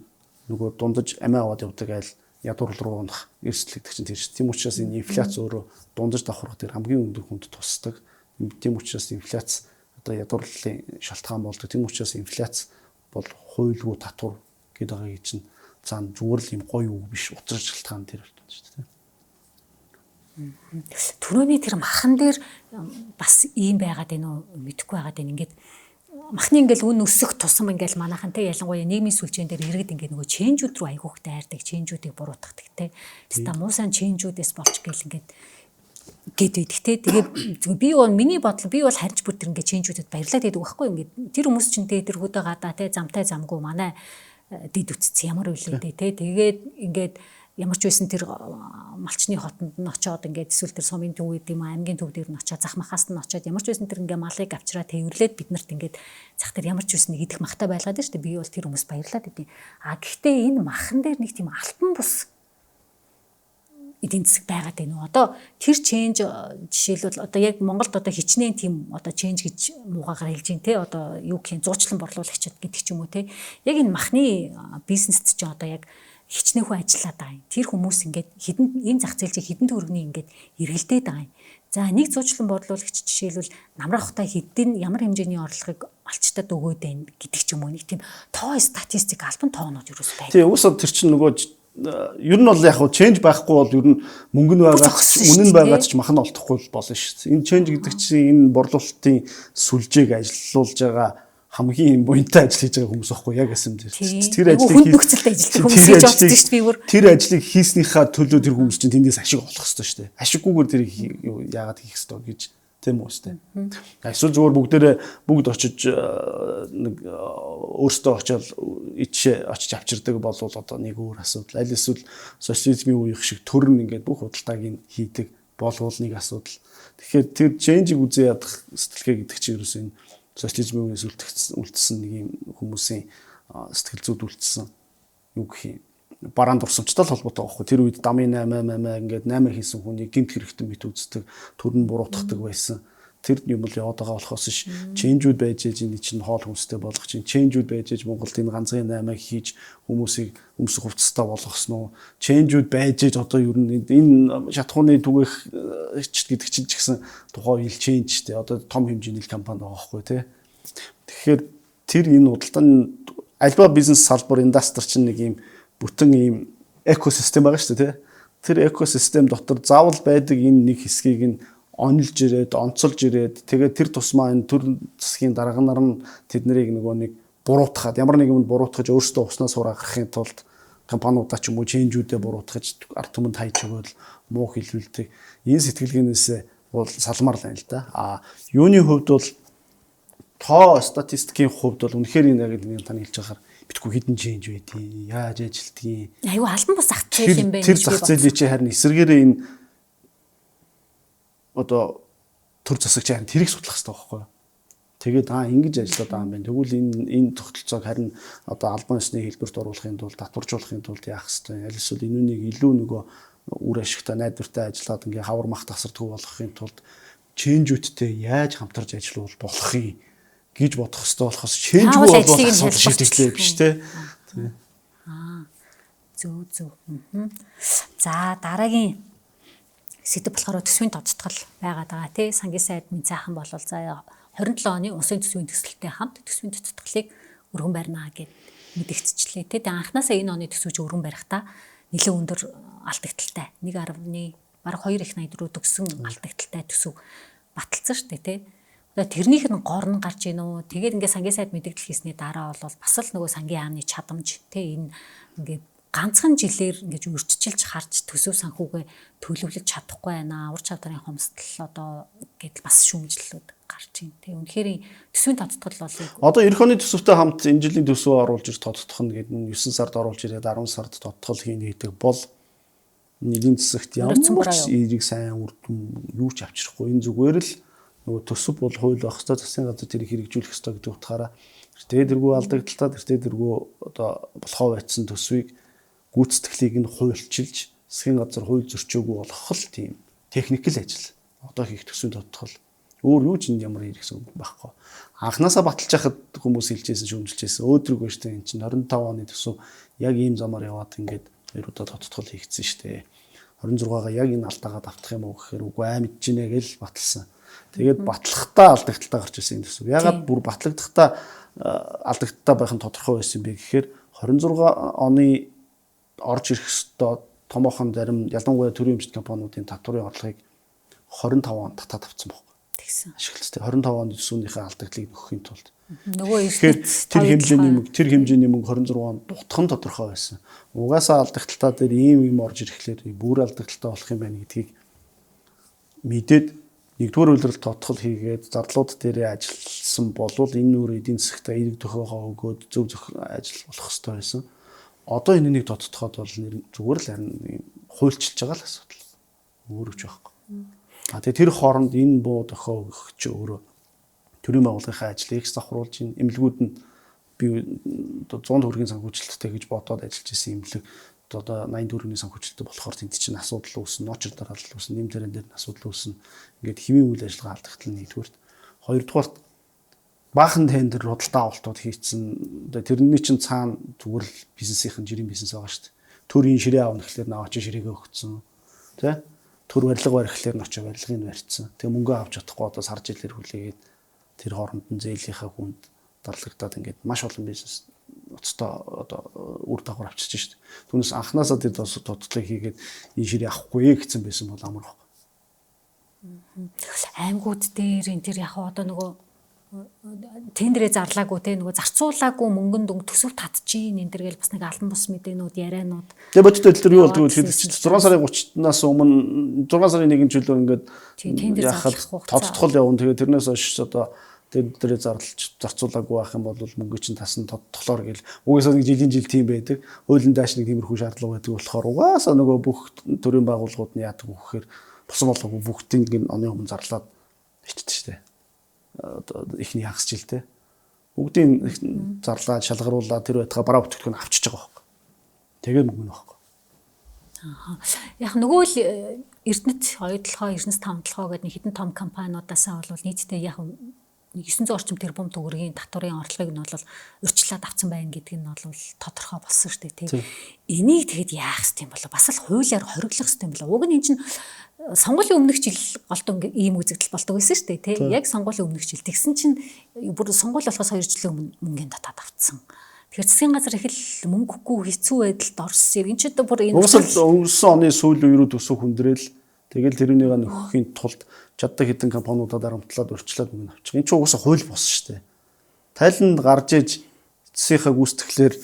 нөгөө дундаж амиа аваад явдаг айл ядуурл руу унах эрсдлэгдэх чинь тэр чинь. Тийм учраас энэ инфляц өөрөө дундаж давхрах дээр хамгийн өндөр хүнд тусдаг. Тийм учраас инфляц одоо ядуурлалын шалтгаан болдог. Тийм учраас инфляц бол хуйлгүй татвар гэдэг байгаа чинь цаана зүгээр л юм гоё үг биш утас шалтгаан тэр болчихсон шүү дээ. Түрүүний тэр махан дээр бас ийм байгаад байна уу мэдэхгүй байгаад байна. Ингээд махны ингээл үн өсөх тусам ингээл манайхан те ялангуяа нийгмийн сүлжээн дээр иргэд ингээд нөгөө ченжүүд рүү айгүйх дайрдаг, ченжүүдийг буруутгадаг те. Тэста муусан ченжүүдээс болж гээл ингээд гэдэг те. Тэгээ би бол миний бодол би бол харж бүр тэр ингээд ченжүүдэд баярлаад байдаг байхгүй ингээд тэр хүмүүс чинь те тэр хөдөө гадаа те замтай замгүй манай дид үтцсэн ямар үйлээ те. Тэгээд ингээд ямар ч байсан тэр малчны хотонд нь очиод ингээд эсвэл тэр сумын төв гэдэг юм аймгийн төв дээр нь очиод зах махаас нь очиод ямар ч байсан тэр ингээд малыг авчраа тээвэрлээд бид нарт ингээд зах тэр ямар ч байсан нэг идэх махтай байлгаад шүү дээ. Би бол тэр хүмүүс баярлаад идэв. Гэхдээ энэ махан дээр нэг тийм алтан бус эдийн засаг байгаад байна уу? Одоо тэр ченж жишээлбэл одоо яг Монголд одоо хичнээн тийм одоо ченж гэж муугаар хэлж байна те. Одоо юу гэх юм зуучлан борлуулагчид гэдэг ч юм уу те. Яг энэ махны бизнест ч одоо яг хичнээнхүү ажиллаад байгаа юм. Тэр хүмүүс ингээд хідэн энэ зах зээлчийг хідэн төгрөгний ингээд эргэлдээд байгаа юм. За нэг зуучлан борлуулагч жишээлбэл намрах хутай хідэн ямар хэмжээний орлогыг малчтад өгөөд байна гэдэг ч юм уу нэг тийм тоо статистик албан тоонууд юус байна. Тийм уусаа тэр чинь нөгөө ер нь бол яг хуу change байхгүй бол ер нь мөнгө нь байгаа үнэн байгаа ч махан олдохгүй болно шүү дээ. Энэ change гэдэг чинь энэ борлуулалтын сүлжээг ажилуулж байгаа хамгийн буянтай ажил хийж байгаа хүмүүс байхгүй яг юм дээр. Тэр ажлыг нөхцөлтэй ажилладаг хүмүүс хийж байгаа шүү дээ би бүр. Тэр ажлыг хийснийхаа төлөө тэр хүмүүс чинь тэндээс ашиг олох хэрэгтэй шүү дээ. Ашиггүйгээр тэрийг яагаад хийх хэрэгтэй гэж тийм үү шүү дээ. Эсвэл зүгээр бүгд очиж нэг өөртөө очиод очиж авчирдаг болвол одоо нэг өөр асуудал. Аль эсвэл социализмын үеих шиг төрн ингээд бүх худалдааг хийдэг болвол нэг асуудал. Тэгэхээр тэр change-ийг үзээ ядах сэтгэлгээ гэдэг чинь ерөөсөө энэ социализмын үеэс үлдсэн нэг юм хүмүүсийн сэтгэл зүйд үлдсэн юу гэх юм бараан дурсамжтай л холбоотой байхгүй. Тэр үед дамын 8 ингээд 8 хийсэн хүнийг гинт хэрэгтэй мэт үздэг, төрн буруутгадаг байсан. Тэр юм бол яваад байгаа болохоос ш change-уд байж ээж энэ чинь хоол хүнстэй болгох чинь change-уд байж ээж Монголд энэ ганцхан 8-ыг хийж хүмүүсийг өмсөх хувцастай болгосон уу? Change-уд байж ээж одоо ер нь энэ шатхууны түгээх гэдэг чинь ч гэсэн тухайн ил change те одоо том хэмжээний компани байгаа байхгүй тий. Тэгэхээр тэр энэ худалдааны альва бизнес салбар индастри чинь нэг юм бүтэн ийм экосистем байгаа шүү дээ тий. Тэр экосистем дотор заавал байдаг энэ нэг хэсгийг нь онилж ирээд, онцолж ирээд тэгээд тэр тусмаа энэ төр засгийн дарганаар нь тэднийг нөгөө нэг буруутгаад ямар нэг юмд буруутгаж өөрсдөө уснаа сургахын тулд компаниудаа ч юм уу change-үүдээ буруутгаж ард түмэнд хайж өгөөл муу хэлүүлдэг. Энэ сэтгэлгээнээс бол салмаар л байна л да. Юуны хувьд бол тоо статистикийн хувьд бол үнэхээр энэ яг нэг тань хэлж байгаа битгүү хідэн change байдгийг яаж ажилтгийг аюу албан бус зах зээл юм байна. Тэр зах зээлийн чи харин эсэргээрээ энэ одоо төр засагч харин тэрийг судлах хэрэгтэй байхгүй юу? Тэгээд ингэж ажиллаад байгаа юм байна. Тэгвэл энэ тогтолцоог харин одоо албан ёсны хэлбэрт оруулахын тулд татваржуулахын тулд яах хэрэгтэй. Аль эсвэл энүүнийг илүү нөгөө үр ашигтай найдвартай ажиллаад ингээ хавар мах тасардгүй болгохын тулд change-үүдтэй яаж хамтарч ажиллавал болох юм гэж бодох хэрэгтэй болохоос change-гүй бол асуудал шийдэглээ биш те. Зөв. За дараагийн сэдв болохоор төсвийн тодтгол байгаад байгаа тий. Сангийн сайд минь цаахан болвол заа 27 оны улсын төсвийн төсөлтэй хамт төсвийн тодтголыг өргөн барина гэд мэдгэгдчихлээ тий. Тэгээ анханасаа энэ оны төсвөж өргөн барихтаа нэлээд өндөр алдагдaltaй 1.2 их 84 төгсөн алдагдaltaй төсөв баталсан шүү дээ тий. Одоо тэрнийх нь горн гарч ийн үү. Тэгээд ингээд сангийн сайд мэдээлэл хийсний дараа бол бас л нөгөө сангийн аамны чадамж тий энэ ингээд ганцхан жилээр ингэж өрчилж харж төсөв санхүүгээ төлөвлөж чадахгүй байна. Ур чадварын хомсдол одоо гэдэл бас шүүмжлэлүүд гарч ийн. Тэгээ үнэхээр төсвийн тодтгол бол одоо эх оны төсөвтэй хамт энэ жилийн төсөв оруулж ир тодтгох нь гэдэг нь 9 сард оруулж ирээд 10 сард тодтгол хийнэ гэдэг бол нэгэн засагт ямар ч эерэг сайн үр дүн юу ч авчрахгүй. Энэ зүгээр л нөгөө төсөв бол хууль байх ёстой, засгийн газар тэрийг хэрэгжүүлэх ёстой гэдэг утгаараа тэртээ дэргүү алдагдaltaа тэртээ дэргүү одоо болохоо байцсан төсвийг гүйцэтгэлийг нь хуульчилж засгийн газар хууль зөрчөөгүй болгох л тийм техникэл ажил. Одоо хийх төсвийн тодтгол өөр юу ч ямар хэрэгсэн байхгүй. Анханасаа баталж яхад хүмүүс хэлжсэн шүүмжилжсэн өөдрөг байж тээ эн чинь 25 оны төсөв яг ийм замаар яваад ингээд хоёр удаа тодтгол хийгдсэн шүү дээ. 26-га яг энэ алдаагаа давтах юм уу гэхээр үгүй мэдэж гинэ гэж баталсан. Тэгээд батлахтаа алдагдaltaа гарч ирсэн энэ төсөв. Ягаад бүр батлагдахтаа алдагдaltaа байх нь тодорхой байсан бэ гэхээр 26 оны орж ирэх ёстой томоохон зарим ялангуяа төрийн эмчит компаниудын татварын орлогыг 25 онд татаад авсан байхгүй. Тэгсэн. Ашиглалтай 25 онд төсвийнхээ алдагдлыг нөхөхийн тулд. Нөгөө эрдэнэт тэр хэмжээний мөнгө 26 онд дутах нь тодорхой байсан. Угаасаа алдагдaltaа дээр ийм орж ирэхлээр бүр алдагдaltaа болох юм байна гэдгийг мэдээд нэгдүгээр үйлрэлт тодтгол хийгээд зарлууд дээрээ ажилласан болвол энэ нөр эдийн засагт эерэг төхөөгөө өгөөд зөв ажил болох хэрэгтэй байсан. Одоо энэ нэг тодтоход бол зүгээр л харин хуульчилж байгаа л асуудал. Өөрөж байхгүй. Тэгээ тэр хооронд энэ буу дохио өгөх чи өөрөө төрийн байгууллагын ажлыг завхруулж ин эмнэлгүүд нь би одоо 100 төгрөгийн санхүүжилттэй гэж бодоод ажиллаж исэн эмнэлэг одоо 80 төгрөгийн санхүүжилттэй болохоор тэнд чинь асуудал үүснэ, ноочр дараалал үүснэ, нэм тэрэн дээр асуудал үүснэ. Ингээд хэвийн үйл ажиллагаа алдагдтал нэгдүгээрт. Хоёрдугаарт баахан тендер худалдаа авалтууд хийцэн. Тэрний чинь цаана зүгээр л бизнесийн жирийн бизнес байгаа шүү дээ. Төрийн ширээ аавна гэхлээр наваач ширээгээ өгцөн. Тэ? Төр барилга барихлаар нь очиж барилгыг барьцсан. Тэгээ мөнгө авч чадахгүй одоо сар жилээр хүлээгээд тэр хооронд нь зээлийнхаа хүнд дарлагдаад ингээд маш олон бизнес оцтой одоо үр дагавар авчирч шүү дээ. Түүнээс анханасаа тэр тодтолыг хийгээд энэ ширээ авахгүй гэсэн байсан бол амар баг. Аймагуд дээр энэ тэр яг одоо нөгөө тендерээ зарлаагүй те нөгөө зарцуулаагүй мөнгөнд төсөв татчихин энэ төр гэл бас нэг албан бус мэдээнүүд ярианууд. Тэгээ бодит байдал юу болдгоо гэхэд 6 сарын 30-наас өмнө 6 сарын 1-ний чөлөөр ингээд яхад тодтгол явна. Тэгээ тэрнээс хойш одоо тендерээ зарцуулаагүй байх юм бол мөнгө чинь тасна тодтголоор гэл угаасаа нэг жилийн жил тийм байдаг. Хуулийн дааш нэг тиймэрхүү шаардлага байдаг болохоор угаасаа нөгөө бүх төрийн байгууллагууд нь яадаг вэ гэхээр босон болоогүй бүгдийг нэг оны өмнө зарлаад ичдэг шүү дээ. Одоо ихний хагас жилтэй бүгдийн зарлаад шалгаруулаад тэр байтга бараа бүтээгдэхүүн авчиж байгаа байхгүй. Тэгээд мөнгө нөхгүй. Яг нөгөө л Эрдэнэт оюутлогоо, Эрдэнэс тамтлогоо гэдэг нэг хэдэн том компаниудаасаа бол нийтдээ яг 900 орчим тэрбум төгрөгийн татварын орлогыг нь бол урьдчилаад авсан байна гэдэг нь бол тодорхой болсон шүү дээ тийм. Энийг тэгэд яах ёстой юм болоо бас л хуулиар хориглох ёстой юм болоо. Уг нь энэ чинь сонгуулийн өмнөх жил голтон ийм үзэгдэл болдог байсан шүү дээ тийм. Яг сонгуулийн өмнөх жил тэгсэн чинь бүр сонгуул болохоос 2 жилийн өмнө мөнгөний татаад авцсан. Тэгэхээр засгийн газар их л мөнгөгүй хэцүү байдалд орсон. Энэ ч одоо бүр энэ өнгөрсөн оны сүүлийн үеүүд өсөх хүндрээл тэгэл тэрнийг нөхөхийн тулд чаддаг хэдэн компаниудад дарамтлаад урьдчилаад мөнгө авчих. Энэ ч угаасаа хууль болсон шүү дээ. Тайланд гарч иж эцсийнхаа гүйцэтгэлээр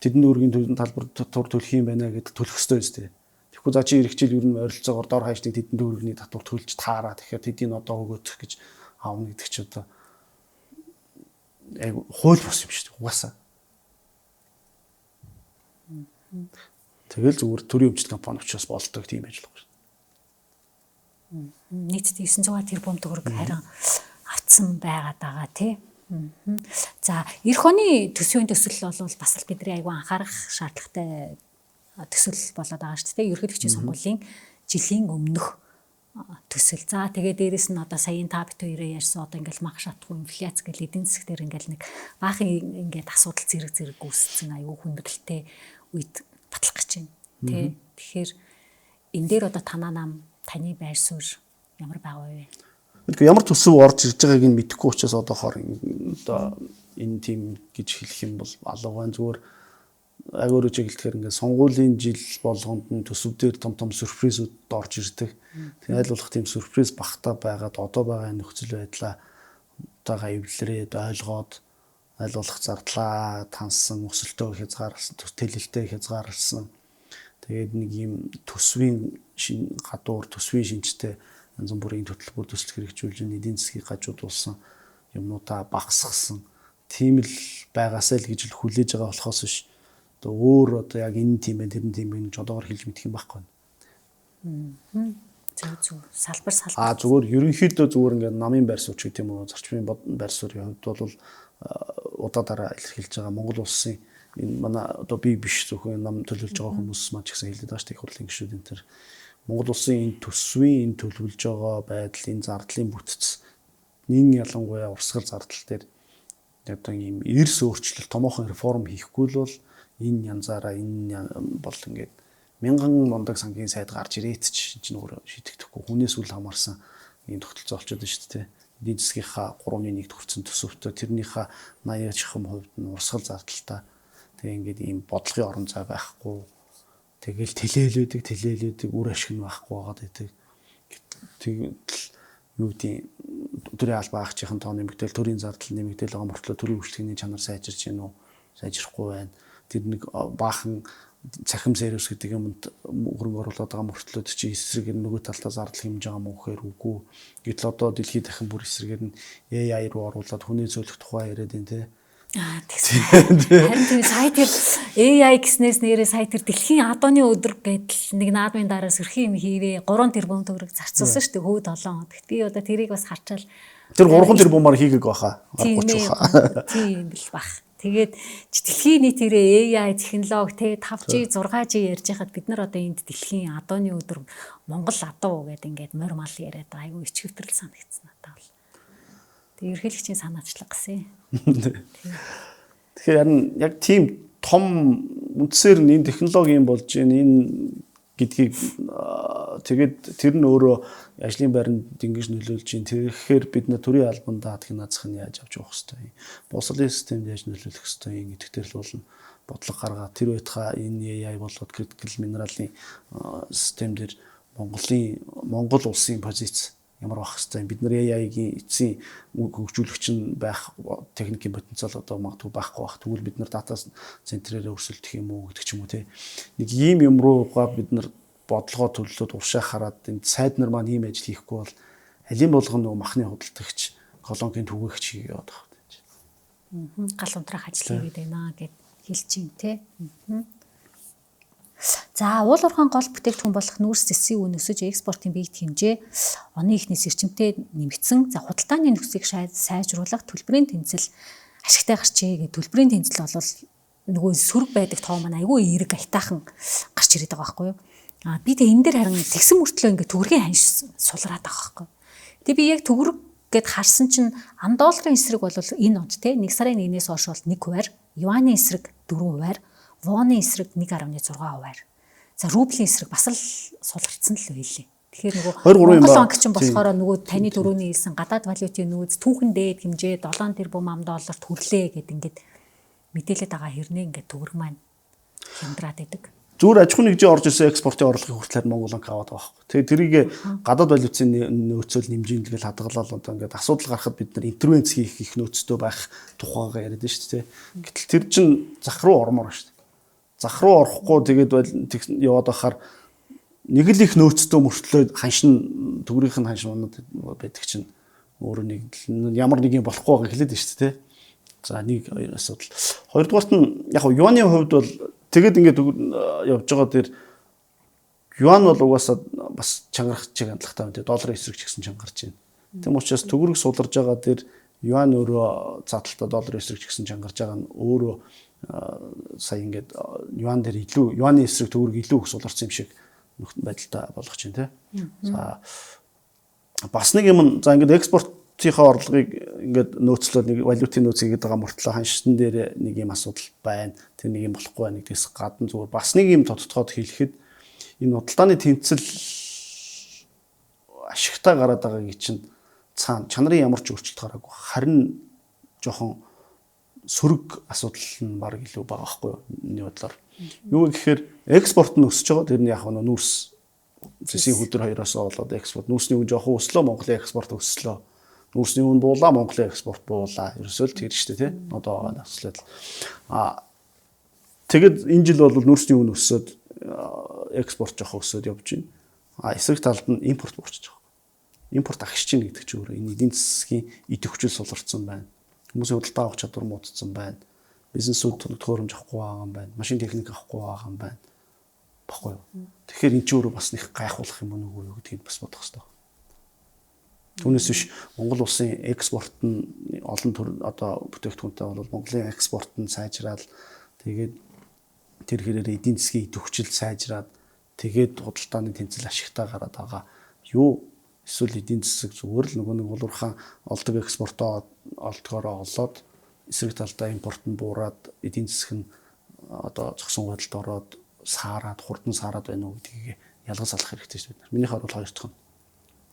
тэдний өргийн талбар тур төлөх юм байна гэдэг төлөх ёстой юм шүү дээ. Тэгэхгүй за чи ирэх жил ер нь ойролцоогоор дор хаяж тэдний өргөний татвар төлж таараа тэгэхээр тэдний одоо өгөөдөх гэж аавна гэдэг чи одоо хууль болсон юм шүү дээ. Угаасаа. Тэгэл зүгээр төрийн өмчт компани учраас болдог тийм ажиллах шүү. Нийтдээ 900 тэрбум төгрөг харин авцсан байгаад байгаа тий. За эх оны төсвийн төсөл бол бас л бидний айгүй анхаарах шаардлагатай төсөл болоод байгаа шүү дээ. Ерөнхийлөгчийн сонгуулийн жилийн өмнөх төсөл. За тэгээ дээрэс нь одоо саяын та бит хоёроо ярьсан одоо ингээл мах шатгүй инфляц гэл эдийн засгаар ингээл нэг баахан ингээд асуудал зэрэг үүссэн айгүй хүндрэлтэй үед батлах гэж байна. Тий. Тэгэхээр энэ дээр одоо танаа нам таны байр суурь ямар байгаа вэ? Ямар төсөв орж ирж байгааг нь мэдэхгүй учраас одоохоор одоо энэ тим гэж хэлэх юм бол алга байна. Зүгээр агуурж хэлэхээр ингээд сонгуулийн жил болгонд нь төсөвдөр том сюрпризүүд орж ирдэг. Тэгээ айлуулах тийм сюрприз багтаа байгаад одоо байгаа нөхцөл байдлаа удаага эвлэрээд ойлгоод айлуулах зардлаа тансан өсөлтөө хязгаарласан, төлөлтөө хязгаарласан. Тэгээд нэг юм төсвийн гадуур төсвийн шинжтэй янз бүрийн хөтөлбөр төсөл хэрэгжүүлж эдийн засгийг гажуудуулсан юмнуудаа багасгасан. Тийм л байгаасай л гэж хүлээж байгаа болохоос биш. Одоо өөр одоо яг энэ тийм байх тэрэн тийм байх гэж одоогор хэлж мэдэх юм байхгүй. Зөв салбар. Зүгээр ерөнхийдөө зүгээр ингээд намын байр суурь гэх юм уу зарчмын байр суурийн хувьд бол удаа дараа илэрхийлж байгаа Монгол улсын энэ манай одоо би биш зөвхөн нам төлөвлөж байгаа хүмүүс маань ч гэсэн хэлээд байгаа шүү дээ хурлын гишүүд энэ төр Монгол улсын энэ төсвийн энэ төлөвлөж байгаа байдал энэ зардлын бүтц нин ялангуяа урсгал зардал дээр одоо ийм эрс өөрчлөлт томоохон реформ хийхгүй л бол энэ янзаараа энэ бол ингээд мянган мундаг сангийн сайд гарч ирээд чинь өөрөө шийдэхгүй хүнээс үл хамаарсан ийм тогтолцоо болчиход байна шүү дээ. Эдийн засгийнхаа 3.1 төгрөгцөн төсөвтөө тэрнийхээ 80 чихэм хувьд нь урсгал зардалтай. Тэгээ ингээд ийм бодлогын орон зай байхгүй. Тэгэл тэлээлүүдийг үр ашиг нь байхгүй байгаад байдаг. Тэгээд юу тийм төрийн албаа агчийн тоо нэмэгдэл, төрийн зардал нэмэгдэл байгаа мөртлөө төрийн үйлчлэгийн чанар сайжирч гин үү? Сайжрахгүй байна. Тэр нэг баахан цахим сервис гэдэг юмд хөрөнгө оруулаад байгаа мөртлөө чи эсрэг нөгөө талдаа зардал хэмж байгаа мөн гэхээр үгүй. Гэтэл одоо дэлхийд дахин бүр эсрэгээр нь AI руу оруулаад хүний зөвлөх тухай яриад байна те. Харин тийм сая тэр AI гэснээс нэрээ сая тэр дэлхийн адууны өдөр гэдэл нэг наадмын дараа сэрхийн юм хийвээ 3 тэрбум төгрөг зарцуулсан шүү дээ хөөд 7 хоног. Би одоо тэрийг бас харчаал тэр 3 тэрбумаар хийгээг баха. Тийм бил бах. Тэгээд дэлхийн нийтээрээ AI технологи те 5G 6G ярьж хахад бид нар одоо энд дэлхийн адууны өдөр Монгол адуу гэдэг ингээд морь мал яриад айгүй ичгэвтрэл санагдсан надад бол. Тэг ерхийлэгчийн санаачлаг гэсэн. Тэгэхээр яг тийм том үндсээр нь энэ технологи юм болж энэ гэдгийг тэгээд тэр нь өөрөө ажлын байранд ингэж нөлөөлж чинь тэгэхээр бид нар төрийн албан даатгын наазах нь яаж авч явах хэвтэй. Боловсролын системд яаж нөлөөлөх хэвтэй гэдэгтэр л болно. Бодлого гаргаад тэр байтугай энэ AI болоод критикал минералын систем дээр Монгол улсын позиц ямар байх хэвтэй. Бид нар AI-гийн эцсийн хөгжүүлэгч нь байх техникийн потенциал одоо магадгүй байхгүй байх. Тэгвэл бид нар дата центрээрээ өрсөлдөх юм уу гэдэг ч юм уу те. Нэг ийм юм руугаа бид нар бодлогоо төлөвлөд уршаа хараад энэ сайд нар маань ийм ажил хийхгүй бол алин болгоно нөгөө махны худалдагч колонкийн түгээгч яваад байгаа. Гал унтраах ажил хийгээд байна гэд хэлж чинь те. За уул уурхайн гол бүтээгдэхүүн болох нүүрс зэсийн үн өсөж экспортын биед хэмжээ оны эхнээс эрчимтэй нэмэгдсэн. За худалдааны нөхцөлийг сайжруулах төлбөрийн тэнцэл ашигтай гарчээ гэдэг. Төлбөрийн тэнцэл бол нөгөө сөрөг байдаг тоо маань айгүй эерэг айтаахан гарч ирээд байгаа байхгүй юу? Би тэг энэ дээр харин тэгсэн мөртлөө ингээд төгрөгийн ханш сулраад байгаа байхгүй. Тэг би яг төгрөг гэд харсан чинь $10 эсрэг бол энэ онд те 1 сарын 1-ээс хойш бол 1%, юаны эсрэг 4%, воны эсрэг 1.6%. За рублийн эсрэг бас л сулгарцсан л байлээ. Тэгэхээр нөгөө Монгол банк чинь болохоор нөгөө таны дөрөвний хэлсэн гадаад валютын нөөц түүхэн дээд хэмжээ 7 тэрбум $8 төрлөө гэд ингээд мэдээлээд байгаа хэрнээ ингээд төгрөг маань хямдраад идэг. Зүгээр аж ахуйн нэгжийн орж ирсэн экспортын орлогын хүртэл Монгол банк аваад байгаа байхгүй. Тэгээ тэрийг гадаад валютын нөөцөл нэмжин тэгэл хадгалаад одоо ингээд асуудал гарахад бид нар интервенц хийх их нөөцтэй байх тухайгаа яриад байна шүү дээ. Гэтэл тэр чинь зах руу ормоор шүү дээ. Зах руу орохгүй тэгээд яваад байхаар нэг л их нөөцтэй мөртлөө ханшин төгрөгийнх нь ханшин унаад байдаг чинь өөрөө нэг ямар нэг юм болохгүй байгаа хэлээд байна шүү дээ. За нэг асуудал. Хоёрдугаарт нь яг юаны хувьд бол тэгээд ингээд явж байгаа дээр юан бол угаасаа бас чангарах чиг хандлагатай байна. Долларын эсрэг ч гэсэн чангарч байна. Тэм учраас төгрөг суларж байгаа дээр юан өөрөө задлалтаа долларын эсрэг ч гэсэн чангарч байгаа нь өөрөө сая ингээд юан дээр илүү юаны эсрэг төгрөг илүү их суларсан юм шиг байдалтай болгож байна те. За бас нэг юм за ингээд экспортынхаа орлогыг ингээд нөөцлөд нэг валютын нөөц хийгээд байгаа мөртлөө ханшин дээр нэг юм асуудал байна. Тэр нэг юм болохгүй байна гэдгээс гадна зүгээр бас нэг юм тодтогоод хэлэхэд энэ худалдааны тэнцэл ашигтай гараад байгаагийн чинь цаана чанарын ямар ч өөрчлөлт гараагүй. Харин жоохон сөрөг асуудал нь баг илүү байгаа байхгүй юу? Миний бодлоор. Юу гэхээр экспорт нь өсөж байгаа. Тэр нь яг нүүрс зэсийн хөдөр хоёроос болоод экспорт нүүрсний үн жоохон өслөө, Монголын экспорт өслөө. Нүүрсний үн буулаа, Монголын экспорт буулаа. Ерөөсөө л тэр шүү дээ, тийм. Одоо наслаад. Тэгэд энэ жил бол нүүрсний үн өсөд экспорт жоохон өсөд явж байна. Эсрэг талд нь импорт буурч байгаа. Импорт агшиж чинь гэдэг чинь өөрөө энэ эдийн засгийн идэвхжил суларсан байна. Хүмүүсийн худалдаа авах чадвар муудсан байна. Бизнесүүд төхөөрөмж авахгүй байгаа юм байна. Машин техник авахгүй байгаа юм байна. Баггүй юу? Тэгэхээр энэ ч өөрөө бас нэг гайхуулах юм уу юу гэдгийг бас бодох хэрэгтэй. Түүнээс биш Монгол улсын экспорт нь олон төр одоо бүтээгдэхүүнтэй бол Монголын экспорт нь сайжраад тэгээд тэр хэрээр эдийн засгийн идэвхжил сайжраад тэгээд худалдааны тэнцэл ашигтай гараад байгаа. Юу эсвэл эдийн засаг зүгээр л нэг улуурхан олдог экспортоо олдгоороо олоод эсрэг талдаа импорт нь буураад эдийн засаг нь одоо зогсон байдалд ороод саарад хурдан саарад байна уу гэдгийг ялгаж салах хэрэгтэй шүү дээ. Минийх бол хоёр дахь нь.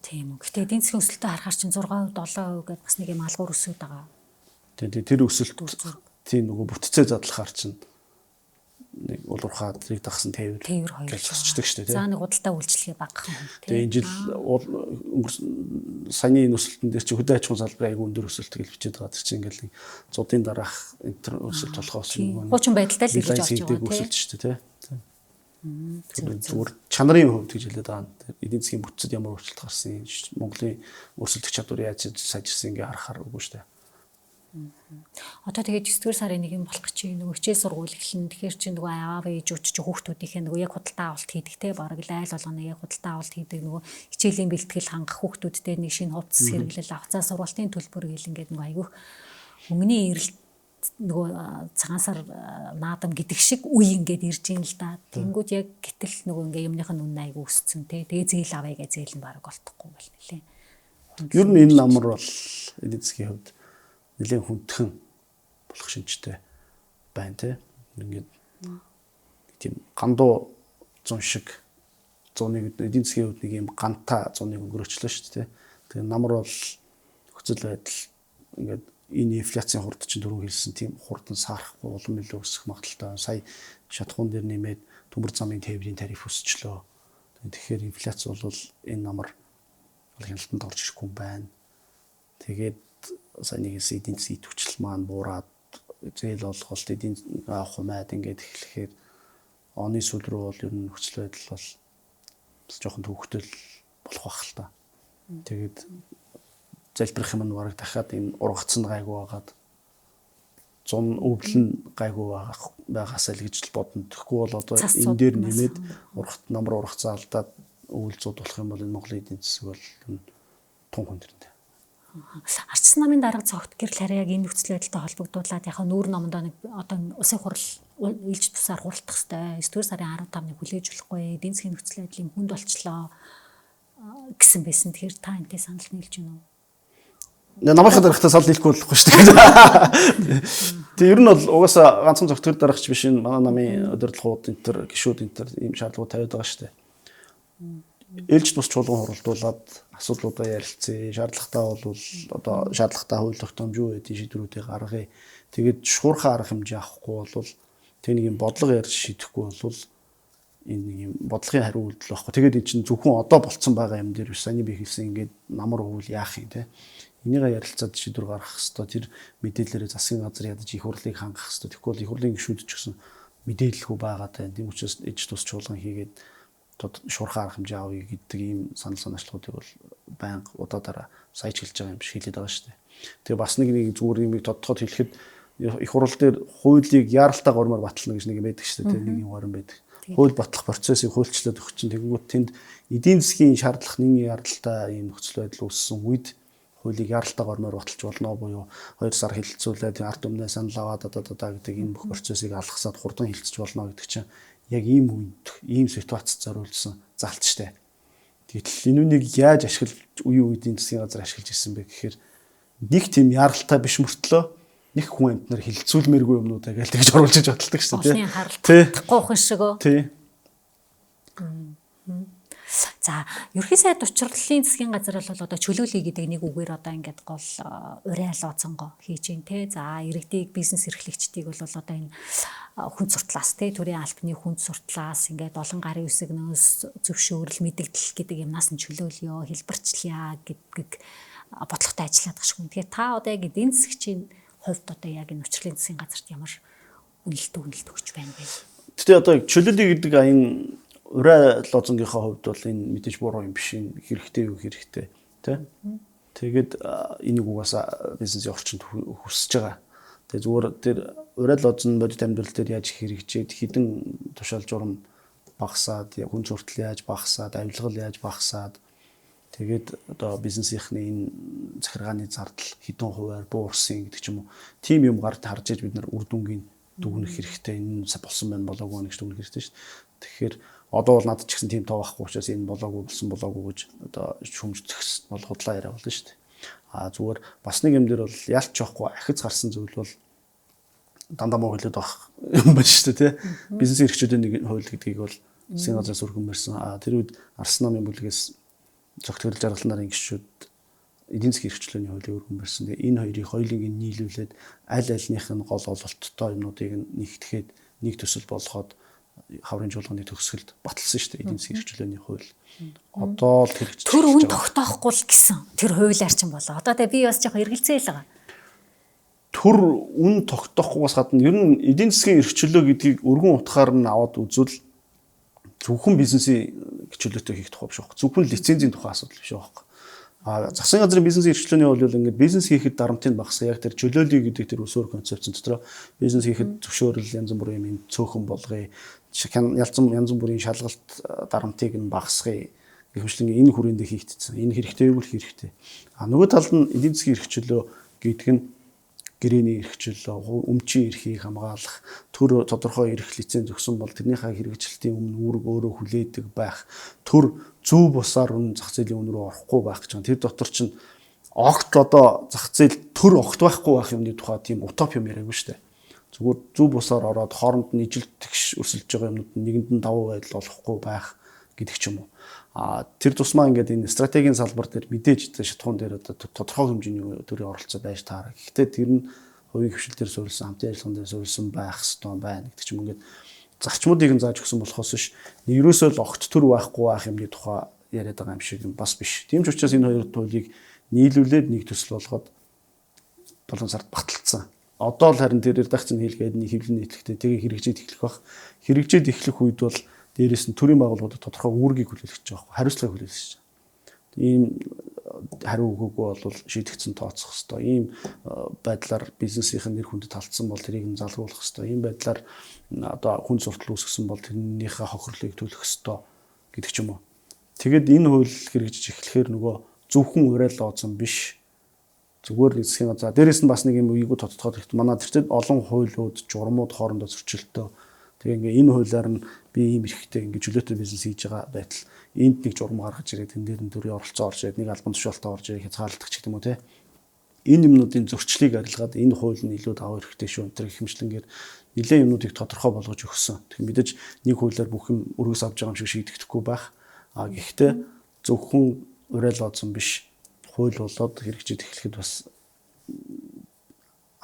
Тийм үү. Гэтэ эдийн засгийн өсөлтөө харахаар чинь 6%, 7% гэдэг бас нэг юм алгуур өсөд байгаа. Тийм тэр өсөлт тийм нөгөө бүтцээ задлахаар чинь нэг улуурхаа зэрэг дагсан тээвэр гэлцчихдэг шүү дээ. За нэг худалдаа үйлчлэгээ багахан хүн тийм. Тэгээ энэ жил саяны өсөлтөн дээр чи хөдөө аж ахуйн салбарын аягүй өндөр өсөлт гэж бичээд байгаа. Тэр чинь ингээл зуудын дараах энэ өсөлт болохоос юм. Хуучин байдалтай л ирж орж байгаа өсөлт шүү дээ тийм. Зүгээр чанарын хувьд гэж хэлээд байгаа. Эдийн засгийн бүтцэд ямар өөрчлөлт гарсан, Монголын өрсөлдөх чадвар яаж сайжирсан ингээ харахаар үгүй шүү дээ. Одоо тэгээд 9-р сарын 1 болох чинь нөгөө хичээл сургууль эхлэн тэгэхээр чи нөгөө аав ээжүүд чи хүүхдүүдийнхээ нөгөө яг худалдаа авалт хийдэг те бараг л айл болгоно яг худалдаа авалт хийдэг нөгөө хичээлийн бэлтгэл хангах хүүхдүүдтэй нэг шинэ хувцас хэрэглэл авцаа сургалтын төлбөр гэл ингээд нөгөө айгүйх өнгөний эрэлт нөгөө цагаан сар наадам гэдэг шиг үе ингээд ирж ийн л да. Тэнгүүд яг гэтэл нөгөө ингээ юмных нь үнэ айгүй өсцөн те тэгээ зээл авъя гэж зээл нь бараг олдохгүй байл нэлээ. Ер нь энэ намар бол эдийн засгийн хувьд нэлээд хүндхэн болох шинжтэй байна те. Ингээд тийм гандуу зун шиг зууныг эдийн засгийн хувьд нэг юм ганта зууныг өнгөрөөчлөө шүү дээ. Тэгээ намар бол нөхцөл байдал ингээд энэ инфляцийн хурд чинь дөрөв хэлсэн тийм хурдан саарахгүй улам илүү өсөх магадaltaй. Сая шатхуун дээр нэмээд төмөр замын тээврийн тариф өсчлөө. Тэгэхээр инфляц бол энэ намар бол хяналтанд орж ирэхгүй байна. Тэгээд сая нэг эдийн засгийн түвшил маань буураад зээл олголт эдийн авах юмад ингээд эхлэхээр оны сүүл рүү бол ер нь нөхцөл байдал бол жоохон төвөгтэй болох байх л та. Тэгээд залбирах юм нь бараг дахиад энэ ургацсан гайгүй байгаад 100 өвлөн гайгүй байгаасаа л гэж бодно. Тэгэхгүй бол одоо энэ дээр нэмээд намар ургацаа алдаад өвөл зууд болох юм бол энэ Монголын эдийн засаг бол тун хүндэрнэ. Ардчилсан намын дарга цогт гэрэл хараа яг энэ нөхцөл байдалтай холбогдуулаад яхаа нүүр номондоо нэг одоо улсын хурал илж тусаар хуралдах хэвээр 9 сарын 15-ныг хүлээж болохгүй эдийн засгийн нөхцөл байдлын хүнд болчлоо гэсэн байсан. Тэгэхээр та энтэй санал нийлж байна уу? Намайхад дарахтаа санал нийлэхгүй болохгүй шүү дээ. Тэгээ ер нь бол угаасаа ганцхан цогтгөр дарагч биш энэ манай намын удирдлагууд энэ төр гишүүд энэ төр ийм шаардлагууд тавиад байгаа шүү дээ. Ээлж тус чуулган хуралдуулаад асуудлуудаа ярилцъя. Шаардлагатай бол одоо шаардлагатай хууль тогтоомж юу гэдэг шийдвэрүүдийг гаргая. Тэгээд шуурхай арга хэмжээ авахгүй бол тэг нэг юм бодлого ярьж шийдэхгүй бол энэ нэг юм бодлогын хариу үйлдэл байхгүй. Тэгээд эн чинь зөвхөн одоо болцсон байгаа юм дээр биш. Саяны би хэлсэн ингээд намар өвөл яах юм те. Энийгээ ярилцаад шийдвэр гаргах хэвээр тэр мэдээлэлээр засгийн газар ядаж их хурлыг хангах хэвээр. Тэгэхгүй бол их хурлын гишүүд ч гэсэн мэдээлэлгүй байгаа тань. Тийм учраас ээж тус чуулган хийгээд шуурхай арга хэмжээ авъя гэдэг ийм санал санаачлагуудыг бол байнга удаадараа сая ч хэлж байгаа юм биш хэлээд байгаа шүү дээ. Тэгээ бас нэг зүгээр юм тодтоход хэлэхэд их хурал дээр хуулийг яаралтай гормоор батлана гэж нэг юм байдаг шүү дээ. Нэг юм горин байдаг. Хууль батлах процессыг хуульчлаад өгч чинь тэгэнгүүт тэнд эдийн засгийн шаардлага нэг яаралтай ийм нөхцөл байдал үүссэн үед хуулийг яаралтай гормоор баталж болно буюу 2 сар хилцүүлээд ард өмнөө санал аваад гэдэг энэ бүх процессыг алгасаад хурдан хилцэж болно гэдэг чинь яг ийм үед ийм ситуацид зориулсан залт штэ. Гэтэл энэ үнийг яаж ашиглаж үеийн эдийн засгийн газар ашиглаж ирсэн бэ гэхээр нэг тийм яаралтай биш мөртлөө нэг хүн амтнаар хилцүүлмээргүй юмнуудаа гээл тэгж оруулж иж баталдаг штэ тий. Харалтахгүй хүн шигөө. Тий. За, ерхий сайд учрлалын засгийн газар бол одоо чөлөөлөе гэдэг нэг үгээр одоо ингээд гол урай алууцанго хийж гин те. За, иргэдийг бизнес эрхлэгчдийг бол одоо энэ хүн суртлаас те төрийн албаны хүн суртлаас ингээд олон гарын үсгнөөс зөвшөөрөл мэдэгдэл гэдэг юмнаас нь чөлөөлөё, хэлбэрчлэе гэдэг бодлоготой ажиллаад байгаа шүү. Тэгэхээр та одоо яг эдийн засгийн хувьд одоо яг энэ учрлалын засгийн газарт ямар үнэлт өгч байна вэ? Тэгтээ одоо чөлөөлөе гэдэг аян урай лозунгийнхаа хувьд бол энэ мэдээж буруу юм биш. Хэрэгтэй юу хэрэгтэй тий. Тэгээд энийг угаасаа бизнесийн орчинд хүсэж байгаа. Тэгээд зүгээр тэр урай лозун бодит амьдрал дээр яаж хэрэгжээд хідэн тушаал журам багасаад хүн суртал яаж багасаад авилгал яаж багасаад тэгээд одоо бизнесийнхний энэ захиргааны зардал хідэн хувиар буурсан гэдэг ч юм уу. Тим юм гарт харж иж бид нар үр дүнгийн дүгнэх хэрэгтэй. Энэ болсон байна болоогүй гэж дүгнэх хэрэгтэй шүү дээ. Тэгэхээр одоо бол надад ч гэсэн тийм тоо байхгүй учраас энэ болоогүй болсон болоогүй гэж одоо шүмжлэх бол худлаа яриа болно шүү дээ. Зүгээр бас нэг юм дээр бол ялч жоохгүй ахиц гарсан зүйл бол дандаа муу хэлээд байх юм байна шүү дээ тий. Бизнес эрхчүүдийн нэг хууль гэдгийг бол засгийн газраас өргөнмөрсөн. Тэр үед Арслан намын бүлгээс зохиол төрөл жаргалын нарын гишүүд эдийн засгийн эрхчлөөний хуулийг өргөнмөрсөн. Тэгээ энэ хоёрыг хоёуланг нийлүүлээд аль альнийх нь гол ололттой юмнуудыг нэгтгэхэд нэг төсөл болгоод хаврын жуулганы төгсгөлд баталсан шүү дээ эдийн засгийн эрхчлөөний хууль. Одоо л хэрэгжиж төр үн тогтоохгүй л гэсэн тэр хуулиар чинь болоо. Одоо тэгээ би бас жоохон эргэлзээ л байгаа. Төр үн тогтоохгүйгээс гадна ер нь эдийн засгийн эрхчлөө гэдгийг өргөн утгаар нь аваад үзвэл зөвхөн бизнесийн эрхчлөөтэй хийх тухай биш байхгүй. Зөвхөн лицензийн тухай асуудал биш байхгүй. Засгийн газрын бизнесийн эрхчлөөний хууль бол ингээд бизнес хийхэд дарамтыг багасгах яг тэр чөлөөлөе гэдэг тэр өсвөр концепцийн дотор бизнес хийхэд зөвшөөрөл янз бүрийн юм цөөхөн болгоё. Янз бүрийн шалгалт дарамтыг нь багасгая. Гэвчлэн энэ хүрээндээ хийгдсэн. Энэ хэрэгтэй юу л хэрэгтэй. Нөгөө талд нь эдийн засгийн эрхчлөө гэдэг нь гэрээний эрхчлөө, өмчийн эрхийг хамгаалах, төр тодорхой эрх лиценз өгсөн бол тэрнийхээ хэрэгжилтийн өмнө үүрэг өөрөө хүлээдэг байх, төр зөв бусаар үнэ зах зээлийн үн рүү орохгүй байх гэж байна. Тэр дотор чинь огт одоо зах зээл төр огт байхгүй байх юмны тухай тийм утоп юм яриаггүй шүү дээ. Зүгээр зөв бусаар ороод хооронд нь ижилтгэж өрсөлдөж байгаа юмнууд нэгэнд нь давуу байдал олохгүй байх гэдэг ч юм уу. Тэр тусмаа ингээд энэ стратегийн салбар дээр мэдээж шатхуун дээр одоо тодорхой хэмжээний төрийн оролцоо байж таараа. Гэхдээ тэр нь хувийн хвшил дээр суурилсан, хамтын ажиллагаан дээр суурилсан байх ёстой байна гэдэг ч юм ингээд зарчмуудыг нь зааж өгсөн болохоос биш ерөөсөө л огт төр байхгүй байх юмны тухай яриад байгаа юм шиг юм бас биш. Тийм ч учраас энэ хоёр туйлыг нийлүүлээд нэг төсөл болгоод 7 сард баталцсан. Одоо л харин тэр редакцийн хийлгээд нэг хэвлэн нийтлэгтэй тэгээ хэрэгжээд эхлэх бах. Хэрэгжээд эхлэх үед бол дээрээс нь төрийн байгууллагууд тодорхой үүргийг хүлээлгэж байгаа байхгүй хариуцлагыг хүлээлгэж байгаа. Ийм хариу өгөөгүй бол шийдэгдсэн тооцох хэвээр. Ийм байдлаар бизнесийн нэр хүндэд талцсан бол тэрийг нь залруулах хэвээр. Ийм байдлаар одоо хүн суртал үүсгэсэн бол тэрнийхээ хохирлыг төлөх хэвээр гэдэг ч юм уу. Тэгэд энэ хууль хэрэгжиж эхлэхээр нөгөө зөвхөн уриал лооцсон биш. Зүгээр нэг засгийн газар. Дээрээс нь бас нэг юм үеигүү тодтогдоход ихтэй манай тэртээ олон хуулиуд, журмууд хоорондоо зөрчилтөө. Тэгээ ингээ энэ хуулиар нь би ийм эрхтэй ингээ чөлөөтэй бизнес хийж байгаа байтал энд нэг журам гаргаж ирээд тэн дээр нь төрийн оролцоо орж ирээд нэг албан тушаалтаа орж ирээд хязгаарлалт ч гэдэг юм уу те. Энэ юмнуудын зөрчлийг арилгаад энэ хууль нь илүү даваа хэрэгтэй шүү. Тэр их хэмжлэнгээр нэлээд юмнуудыг тодорхой болгож өгсөн. Тэгэхээр мэдээж нэг хуулиар бүх юм өргөс авч байгаа юм шиг шийдэгдэхгүй байх. Гэхдээ зөвхөн уриал лооцсон биш. Хууль болоод хэрэгжиж эхлэхэд бас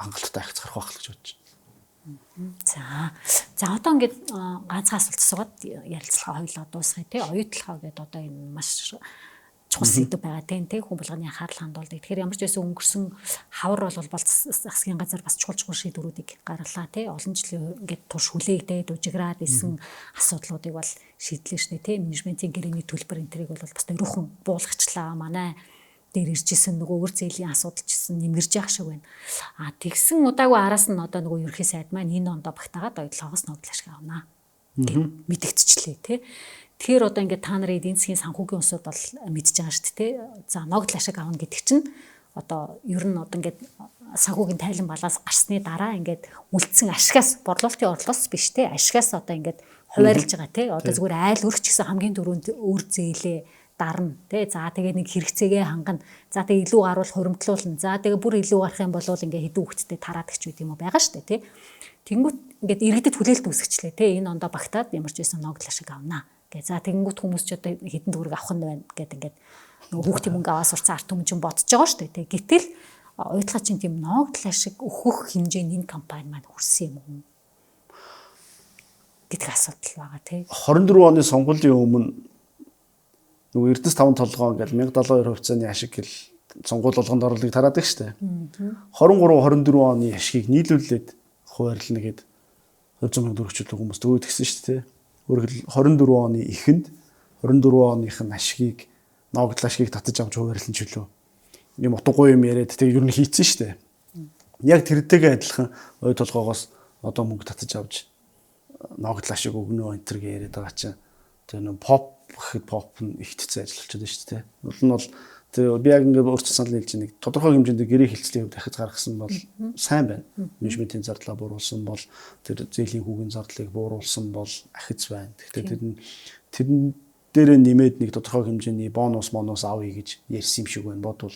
хангалттай ахиц гарах байх гэж бодож байна. За одоо ингээд ганцхан асуулт асуугаад ярилцлага хоёлоо дуусгая тий. Оюутлахаа гэдэг одоо энэ маш чухал сэдв байгаа тий. Хүн болгоны анхаарал хандуулдаг. Тэгэхээр ямар ч байсан өнгөрсөн хавар бол засгийн газар бас чухал шийдвэрүүдийг гаргалаа тий. Олон жилийн ингээд турш хүлээгдээд ужиграад исэн асуудлуудыг бол шийдлээ штэ тий. Менежментийн гэрээний төлбөр энэ төрийг бол бас өрөөхөн буулгачлаа. Манай дээр иржсэн нөгөө өвөр зээлийн асуудал ч гэсэн нэмэрж явах шиг байна. Тэгсэн удаагүй араас нь одоо нөгөө ерхий сайд маань энэ ондоо багтаагаад оюутлогоос ногдол ашиг авнаа. Мэдэгдчихлээ тий. Тэгэхээр одоо ингээд та нарын эдийн засгийн санхүүгийн усуд бол мэдж байгаа шүү дээ тий. За ногдол ашиг авна гэдэг чинь одоо ер нь одоо ингээд санхүүгийн тайлан балаас гарсны дараа ингээд үлдсэн ашигаас борлуулалтын орлоос биш тий. Ашигаас одоо ингээд хуваарлж байгаа тий. Одоо зүгээр айл өрч гэсэн хамгийн түрүүнд өр зээлээ дарна тий. За тэгээ нэг хэрэгцээгээ хангана. За тэгээ илүү гарвал хуримтлуулна. За тэгээ бүр илүү гарах юм бол ингээ хэдэн хүүхэдтэй тараад гэж үт юм уу байгаа штэ тий. Тэнгүүт ингээд иргэдэд хүлээлт үүсгэчлээ тий. Энэ ондоо багтаад ямар ч байсан ногдол ашиг авнаа гэ. За тэнгүүт хүмүүс ч одоо хэдэн төгрөг авах нь байна гэд ингээд нөгөө хүүхдийн мөнгө аваа сурцсан арт түмэн бодож байгаа штэ тий. Гэтэл уйдлагаа чинь тийм ногдол ашиг өгөх хэмжээний энэ компани маань хүрсэн юм уу гэдэг асуудал байгаа тий. 24 оны сонгуулийн өмнө нөгөө Эрдэс 5 толгоо ингээл 1072 хувьцааны ашиг гэл сонгуул болгонд орлыг тараадаг штэ. 23 24 оны ашгийг нийлүүлээд хуваарлна гэд 200,000 төгрөгчлөө хүмүүс төгөөд гисэн штэ. Өөрөөр 24 оны эхэнд 24 оных нь ашгийг ногдол ашгийг татаж авч хуваарлан ч үлээ. Ийм утгагүй юм яриад тэгээ ер нь хийцэн штэ. Яг тэртэйгээ адилхан ой толгоогоос одоо мөнгө татаж авч ногдол ашиг өгнө энэ төр яриад байгаа чинь тэгээ нөө pop гэхэд pop нь ихтцэн ажиллаж байна шүү дээ. Бол нь бол би яг ингээд өөрчлөлт санал хэлж нэг тодорхой хэмжээнд гэрээ хилцлийн хувьд дахиж гаргасан бол сайн байна. Менежментийн зардлаа бууруулсан бол тэр зээлийн хүүгийн зардлыг бууруулсан бол ахиц байна. Тэгэхээр тэрэн дээрээ нэмээд нэг тодорхой хэмжээний бонус авъя гэж ярьсан юм шиг байна. Бодвол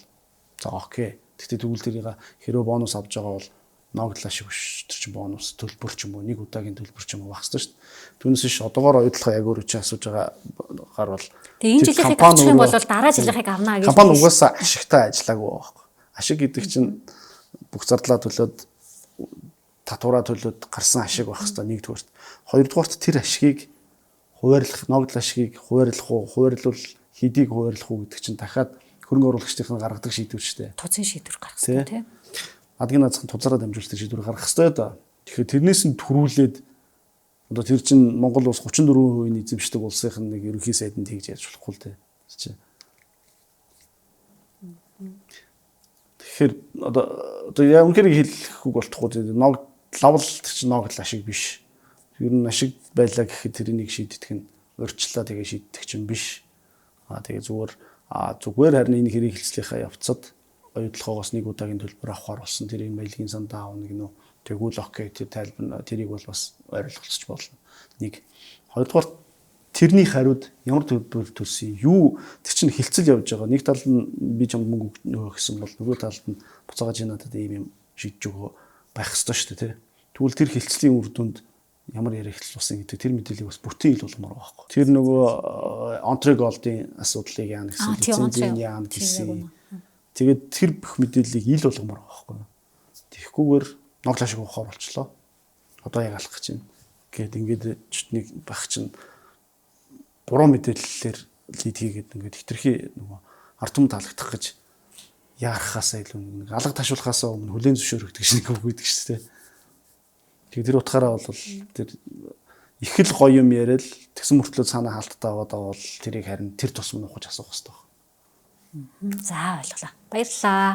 за окей. Гэхдээ тэгвэл тэрийг хэрөө бонус авч байгаа бол ногдол ашиг биш тэр чинь бонус төлбөр ч юм уу нэг удаагийн төлбөр ч юм уу багсдаг шүү дээ. Түүнээс биш одоогоор оюутлага яг өөрөө чи асууж байгаа гар бол тэгээ энэ жилийнхийг авчих юм бол дараа жилийнхийг авнаа гэж компани угаасаа ашигтай ажиллаагүй байхгүй. Ашиг гэдэг чинь бүх зардлаа төлөөд татвараа төлөөд гарсан ашиг байх хэвээр нэгдүгээрт. Хоёрдугаарт тэр ашгийг хуваарлах ногдол ашгийг хуваарлах уу, хуваарлуул хэдийг хуваарлах уу гэдэг чинь дахиад хөрөнгө оруулагчдын гаргадаг шийдвэр шүү дээ. Туцын шийдвэр гаргах хэрэгтэй тийм. Адгийн наацхан тузаараа дамжуулдаг шийдвэр гаргах хэрэгтэй да. Тэгэхээр тэрнээс нь төрүүлээд одоо тэр чинь Монгол улс 34% эзэмшдэг улсын нэг ерөнхий сайданд хийж яаж болохгүй л дээ. Тэгэхээр одоо яг үнэхээр хэлэхгүй болтохгүй лавл чинь ногдол ашиг биш. Ер нь ашиг байлаа гэхэд тэрнийг шийддэг нь урьдчилаа тэгээ шийддэг чинь биш. Тэгээ зүгээр харин энэ хэрэг хэлцлийнхаа явцад оюутлогоос нэг удаагийн төлбөр авахар болсон тэрийг маялгийн сандаа авна гинөө тэгвэл окей тэр тайлбар тэрийг бол бас ойрлуулчих болно. Нэг хоёрдугаар тэрний хариуд ямар төлбөр төлсөн юу тэр чинь хилцэл явж байгаа. Нэг талд нь би чамд мөнгө өгнө гэсэн бол нөгөө талд нь буцааж надад ийм юм шийдэж өгөө байх ёстой шүү дээ тий. Тэгвэл тэр хилцлийн үр дүнд ямар ярих болсон гэдэг тэр мэдээллийг бас бүтэн ил болгомоор байгаа байхгүй. Тэр нөгөө Ontrigold-ийн асуудлыг яана гэсэн, лицензийн яана гэсэн. Тэгээд тэр бүх мэдээллийг ил болгомоор байгаа байхгүй. Тэгэхгүйгээр ноглоо шиг ухаар болчлоо. Одоо яг алах гэж байна. Гэт ингээд чөтнийг баг чинь буруу мэдээллээр лид хийгээд ингээд хитрхи нөгөө ард түмэнд таалагдах гэж яарахаасаа илүү нэг алга ташуулахаасаа өмнө хүлээн зөвшөөрөгдөг шиг үг гэдэг шүү дээ. Тэгээд тэр утгаараа бол тэр их л гоё юм яриад тэгсэн мөртлөө цаанаа хаалттай аваад бол тэрийг харин тэр тусам нухаж асуух хэрэгтэй байна. За ойлголаа. Баярлалаа.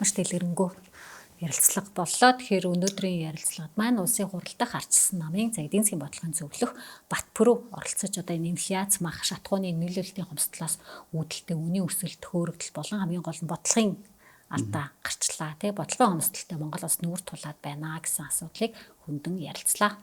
Маш дэлгэрэнгүй ярилцлага боллоо. Тэгэхээр өнөөдрийн ярилцлагад маань улсын хуралдах ардчилсан намын эдийн засгийн бодлогын зөвлөх Батпүрүү оролцож одоо энэ инфляц мах шатхууны нөлөөлтийн хомсдлоос үүдэлтэй үнийн өсөлт төөрөгдөл болон хамгийн гол нь бодлогын алдаа гарчлаа. Бодлогын хомсдолтой Монгол улс нүүр тулаад байна гэсэн асуудлыг хөндөн ярилцлаа.